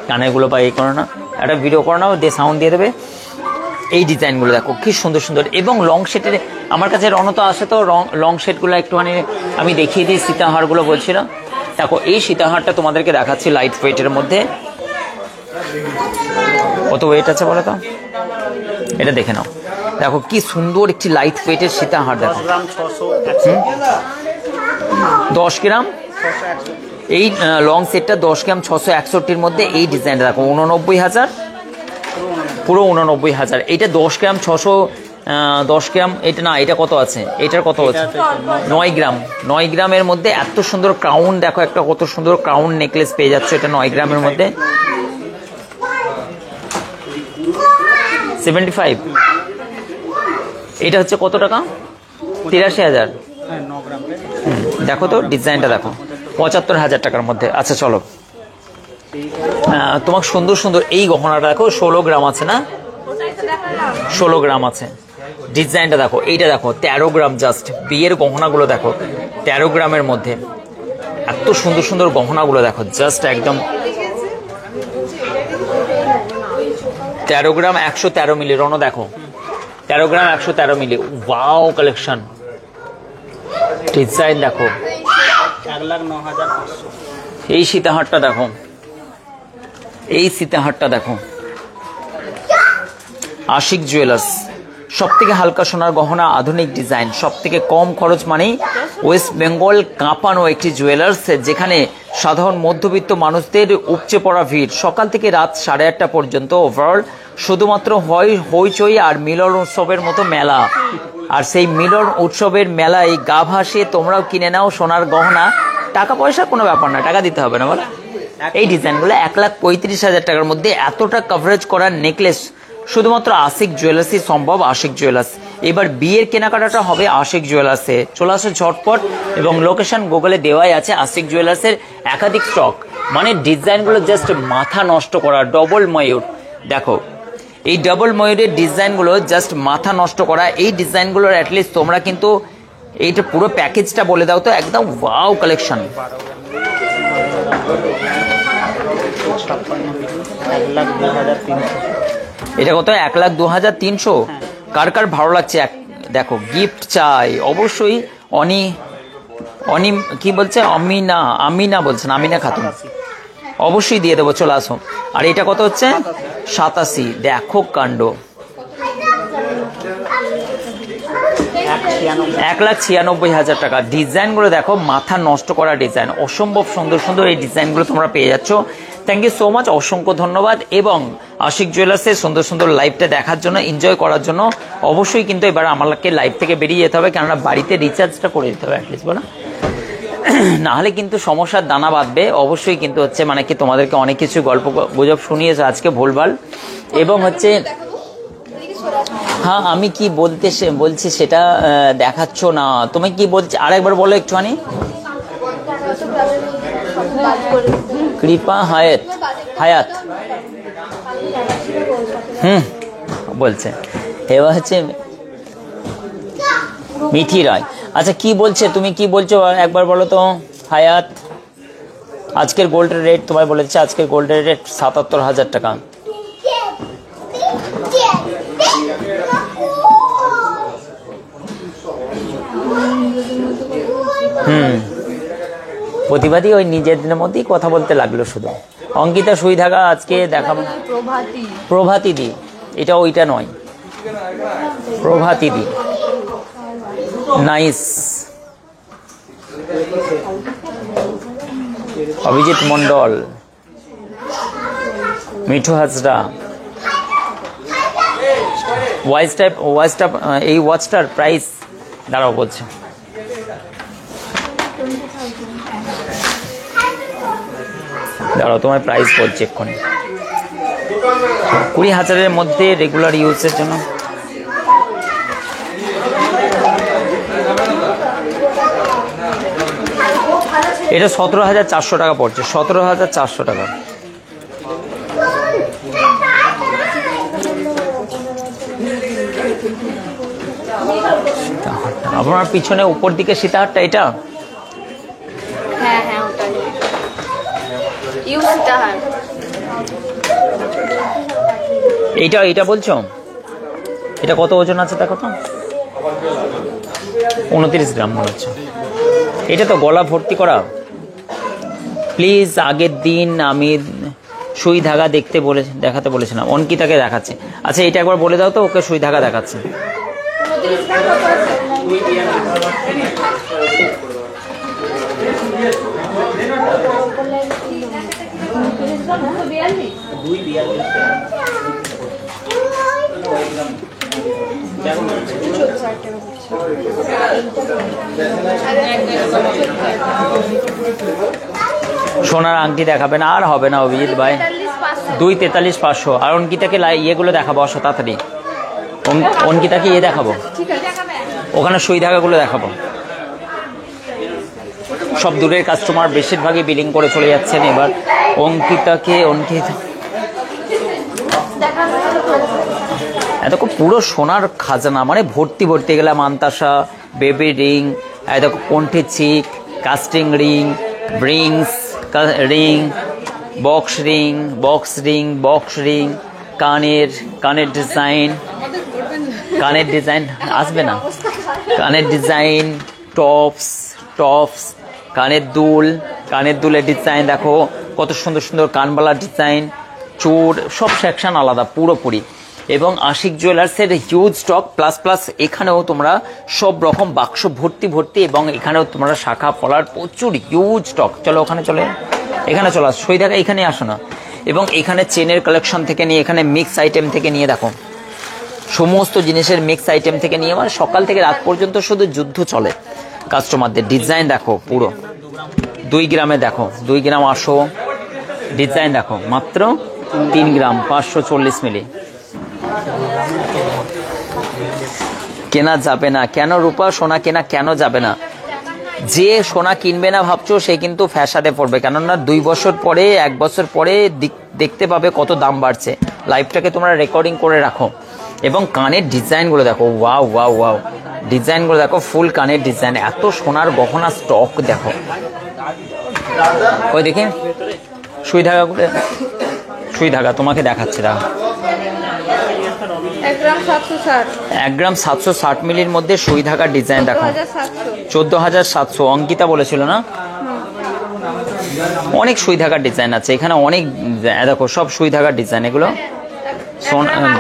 কানেরগুলো বা এই করে না, একটা ভিডিও করে নাও, দিয়ে সাউন্ড দিয়ে দেবে। এই ডিজাইনগুলো দেখো কি সুন্দর সুন্দর, এবং লং সেটের আমার কাছে রণত আসে তো লং সেটগুলো একটুখানি আমি দেখিয়ে দিই। সীতাহারগুলো বলছিলাম, দেখো এই সীতাহারটা তোমাদেরকে দেখাচ্ছি লাইট ওয়েটের মধ্যে। কত ওয়েট আছে বলো তো, এটা দেখে নাও। দেখো কি সুন্দর একটি লাইট ওয়েটের সীতাহার, দেখো 10 গ্রাম এই লং সেটটা 10 গ্রাম 661-র মধ্যে। এই ডিজাইনটা দেখো 89,000, পুরো 89,000। এইটা 10 গ্রাম 610 গ্রাম, এটা না, এটা কত আছে, এটার কত আছে 9 গ্রাম। 9 গ্রামের মধ্যে এত সুন্দর ক্রাউন দেখো, একটা কত সুন্দর ক্রাউন নেকলেস পেয়ে যাচ্ছে এটা 9 গ্রামের মধ্যে। 75, এটা হচ্ছে কত টাকা, 83,000। দেখো তো ডিজাইনটা দেখো 75,000 টাকার মধ্যে। আচ্ছা চলো তোমাকে সুন্দর সুন্দর এই গহনাটা দেখো, 16 গ্রাম আছে না, 16 গ্রাম আছে। ডিজাইনটা দেখো, এইটা দেখো 13 গ্রাম। জাস্ট বিয়ের গহনাগুলো দেখো 13 গ্রামের মধ্যে, এত সুন্দর সুন্দর গহনাগুলো দেখো, জাস্ট একদম 13 গ্রাম 113 মিলি। রণ দেখো 13 গ্রাম 113 মিলি, ওয়াও কালেকশন। ডিজাইন দেখো 1,09,500। এই সীতাহারটা দেখো, এই সীতাহারটা দেখো, আশিক জুয়েলার্স, সব থেকে হালকা সোনার গহনা, আধুনিক ডিজাইন, সব থেকে কম খরচ মানেই ওয়েস্ট বেঙ্গল কাঁপানো একটি জুয়েলার্স, যেখানে সাধারণ মধ্যবিত্ত মানুষদের উপচে পড়া ভিড়। সকাল থেকে রাত 8:30 পর্যন্ত ওভারঅল শুধুমাত্র হয় হইচই আর মিলন উৎসবের মতো মেলা। আর সেই মিলন উৎসবের মেলায় গা ভাসিয়ে তোমরাও কিনে নাও সোনার গহনা। টাকা পয়সার কোনো ব্যাপার না, টাকা দিতে হবে না বলো। এই ডিজাইনগুলো 1,35,000 টাকার মধ্যে এতটা কভারেজ করার নেকলেস শুধুমাত্র আশিক জুয়েলার্সই সম্ভব। আশিক জুয়েলার্স, এবার বিয়ের কেনাকাটাটা হবে আশিক জুয়েলার্সে। চলে আসে ঝটপট, এবং লোকেশন গুগলে দেওয়াই আছে। আশিক জুয়েলার্সের একাধিক স্টক, মানে ডিজাইনগুলো জাস্ট মাথা নষ্ট করা। ডবল ময়ূর দেখো, এই ডবল ময়ূরের ডিজাইনগুলো জাস্ট মাথা নষ্ট করা। এই ডিজাইনগুলোর অ্যাটলিস্ট তোমরা কিন্তু এইটা পুরো প্যাকেজটা বলে দাও তো, একদম ওয়াও কালেকশন। 1,02,300। এটা কত, 1,02,300। কার কার ভালো লাগছে দেখো, গিফট চাই অবশ্যই। অনি কি বলছে, আমিনা বলছেন, আমিনা খাতুন, অবশ্যই দিয়ে দেবো, চলে আসো। আর এটা কত হচ্ছে, 87। দেখো কাণ্ড, 1,96,000 টাকা। ডিজাইনগুলো দেখো, মাথা নষ্ট করা ডিজাইন, অসম্ভব সুন্দর সুন্দর এই ডিজাইনগুলো তোমরা পেয়ে যাচ্ছ। থ্যাংক ইউ সো মাচ, অসংখ্য ধন্যবাদ। এবং আশিক জুয়েলার্সের সুন্দর সুন্দর লাইভটা দেখার জন্য, এনজয় করার জন্য অবশ্যই কিন্তু এবার আমাকে লাইভ থেকে বেরিয়ে যেতে হবে, কেননা বাড়িতে রিচার্জটা করে দিতে হবে অ্যাটলিস্ট, বলো না হলে কিন্তু সমস্যার দানা বাঁধবে। অবশ্যই কিন্তু হচ্ছে মানে কি তোমাদেরকে অনেক কিছু গল্প গুজব শুনিয়েছে আজকে ভুলভাল, এবং হচ্ছে হ্যাঁ আমি কি বলছি সেটা দেখাচ্ছ না, তুমি কি বলছি আরেকবার বলো একটুখানি। কৃপা হায়াত বলছে, এবার হচ্ছে মিঠি রায়। আচ্ছা কি বলছে, তুমি কি বলছো একবার বলো তো। হায়াত, আজকের গোল্ডের রেট তোমায় বলেছে, আজকের গোল্ডের রেট 77,000 টাকা। প্রতিবাদী ওই নিজেদের মধ্যেই কথা বলতে লাগলো শুধু। অঙ্কিতা সুই ধাগা আজকে দেখাবো, প্রভাতী দি, এটা ওইটা নয়। প্রভাতিদি, নাইস। অভিজিৎ মন্ডল, মিঠু হাজরা। ওয়াচটা এই ওয়াচটার প্রাইস দাঁড়াও বলছে, দাঁড়াও তোমার প্রাইস বলছে এক্ষুনি। 20,000-এর মধ্যে রেগুলার ইউজের জন্য। এটা 17,400 টাকা পড়ছে, 17,400 টাকা। আপনার পিছনে উপর দিকে সীতাহারটা এটা, হ্যাঁ হ্যাঁ ওটাই সীতাহার। এইটা বলছো? এটা কত ওজন আছে দেখো তো, 29 গ্রাম মনে হচ্ছে। এটা তো গলা ভর্তি করা। প্লিজ আগের দিন আমি সুই ধাগা দেখাতে বলেছিলাম, অঙ্কিতাকে দেখাচ্ছে। আচ্ছা এটা একবার বলে দাও তো, ওকে সুই ধাগা দেখাচ্ছে। সোনার আংটি দেখাবে না, আর হবে না অভিজিৎ ভাই। 2,43,500। আর অঙ্কিতাকে ইয়েগুলো দেখাবো, আসো তাড়াতাড়ি। অঙ্কিতাকে ইয়ে দেখাবো, ওখানে সুই ধাগাগুলো দেখাবো। সব দূরের কাস্টমার বেশিরভাগই বিলিং করে চলে যাচ্ছেন এবার। অঙ্কিতা এত পুরো সোনার খাজানা, মানে ভর্তি ভর্তি গেলাম। মান্তাসা, বেবি রিং, এত কণ্ঠে চিক, casting ring, brings ring, box ring, কানের ডিজাইন আসবে না, কানের ডিজাইন, টপস, কানের দুলের ডিজাইন দেখো কত সুন্দর সুন্দর, কানবালার ডিজাইন, চোর, সব সেকশন আলাদা পুরোপুরি। এবং আশিক জুয়েলার্সের হিউজ স্টক, প্লাস এখানেও তোমরা সব রকম বাক্স ভর্তি, এবং এখানেও তোমরা শাখা ফলার প্রচুর হিউজ স্টক। চলো ওখানে এখানে চলো, সই দেখা এখানে আসো না। এবং এখানে চেনের কালেকশন থেকে নিয়ে, এখানে মিক্স আইটেম থেকে নিয়ে দেখো, সমস্ত জিনিসের মিক্স আইটেম থেকে নিয়ে, মানে সকাল থেকে রাত পর্যন্ত শুধু যুদ্ধ চলে কাস্টমারদের। ডিজাইন দেখো পুরো 2 গ্রামে, দেখো 2 গ্রাম 800, ডিজাইন দেখো মাত্র 3 গ্রাম 540 মিলি। কেনা যাবে না কেন রূপা? সোনা কেনা কেন যাবে না? যে সোনা কিনবে না ভাবছো সে কিন্তু ফ্যাশাদে পড়বে, কেননা 2 বছর পরে 1 বছর পরে দেখতে পাবে কত দাম বাড়ছে। লাইভটাকে তোমরা রেকর্ডিং করে রাখো। এবং কানের ডিজাইনগুলো দেখো, ওয়াও, ডিজাইনগুলো দেখো, ফুল কানের ডিজাইন, এত সোনার গহনা স্টক দেখো। ওই দেখে সুই ধাগা তোমাকে দেখাচ্ছে, দেখো 1 গ্রাম 760 মিলির মধ্যে সুই ধাগার ডিজাইন দেখো, 14,700। অঙ্কিতা বলেছিল না, অনেক সুই ধাগার ডিজাইন আছে এখানে, অনেক দেখো সব সুই ধাগার ডিজাইন। এগুলো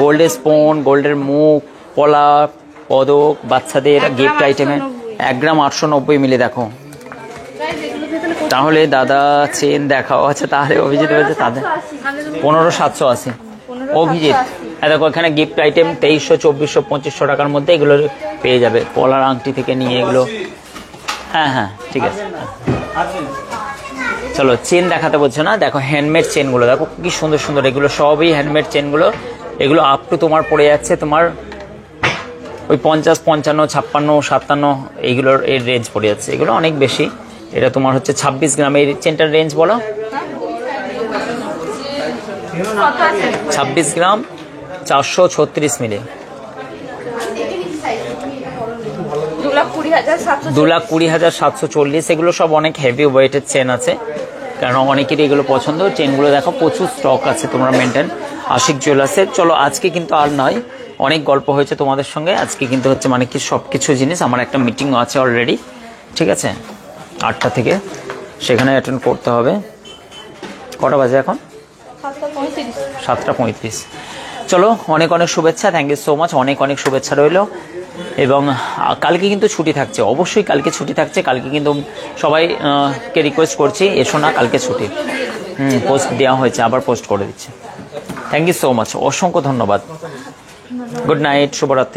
গোল্ডের স্পোন, গোল্ডের মুখ, পলা, পদক, বাচ্চাদের গিফট আইটেমে 1 গ্রাম 890 মিলি দেখো। তাহলে দাদা চেন দেখাও। আচ্ছা তাহলে অভিজিৎ বলছে তাদের 15,780। অভিজিৎ দেখো এখানে গিফট আইটেম 2300, 2400, 2500 টাকার মধ্যে এগুলো পেয়ে যাবে। পলার আংটি থেকে নিয়ে এগুলো, হ্যাঁ ঠিক আছে। চলো চেন দেখাতে বলছো না, দেখো হ্যান্ডমেড চেনগুলো দেখো কি সুন্দর সুন্দর, এগুলো সবই হ্যান্ডমেড চেনগুলো। এগুলো আপ টু তোমার পড়ে যাচ্ছে তোমার ওই 50, 55, 56, 57 এইগুলোর এর রেঞ্জ পড়ে যাচ্ছে। এগুলো অনেক বেশি। এটা তোমার হচ্ছে 26 গ্রাম। এই চেনটার রেঞ্জ বলো, 26 গ্রাম 436 মিলি, 2,20,740। এগুলো সব অনেক হেভি ওয়েটের চেন আছে, কারণ অনেকেরই এগুলো পছন্দ। চেনগুলো দেখো প্রচুর স্টক আছে তোমরা মেনটেন আশিক জুয়েলার্সের। চলো আজকে কিন্তু আর নয়, অনেক গল্প হয়েছে তোমাদের সঙ্গে। আজকে কিন্তু হচ্ছে মানে কি সব কিছু জিনিস, আমার একটা মিটিং আছে অলরেডি, ঠিক আছে 8টা থেকে, সেখানে অ্যাটেন্ড করতে হবে। কটা বাজে এখন? 7:35। চলো, অনেক অনেক শুভেচ্ছা, থ্যাংক ইউ সো মাচ, অনেক অনেক শুভেচ্ছা রইলো। এবং কালকে কিন্তু ছুটি থাকছে, অবশ্যই কালকে ছুটি থাকছে। কালকে কিন্তু সবাইকে রিকোয়েস্ট করছি, এসো না, কালকে ছুটি। পোস্ট দেওয়া হয়েছে, আবার পোস্ট করে দিচ্ছে। থ্যাংক ইউ সো মাচ, অসংখ্য ধন্যবাদ। গুড নাইট, শুভরাত্রি।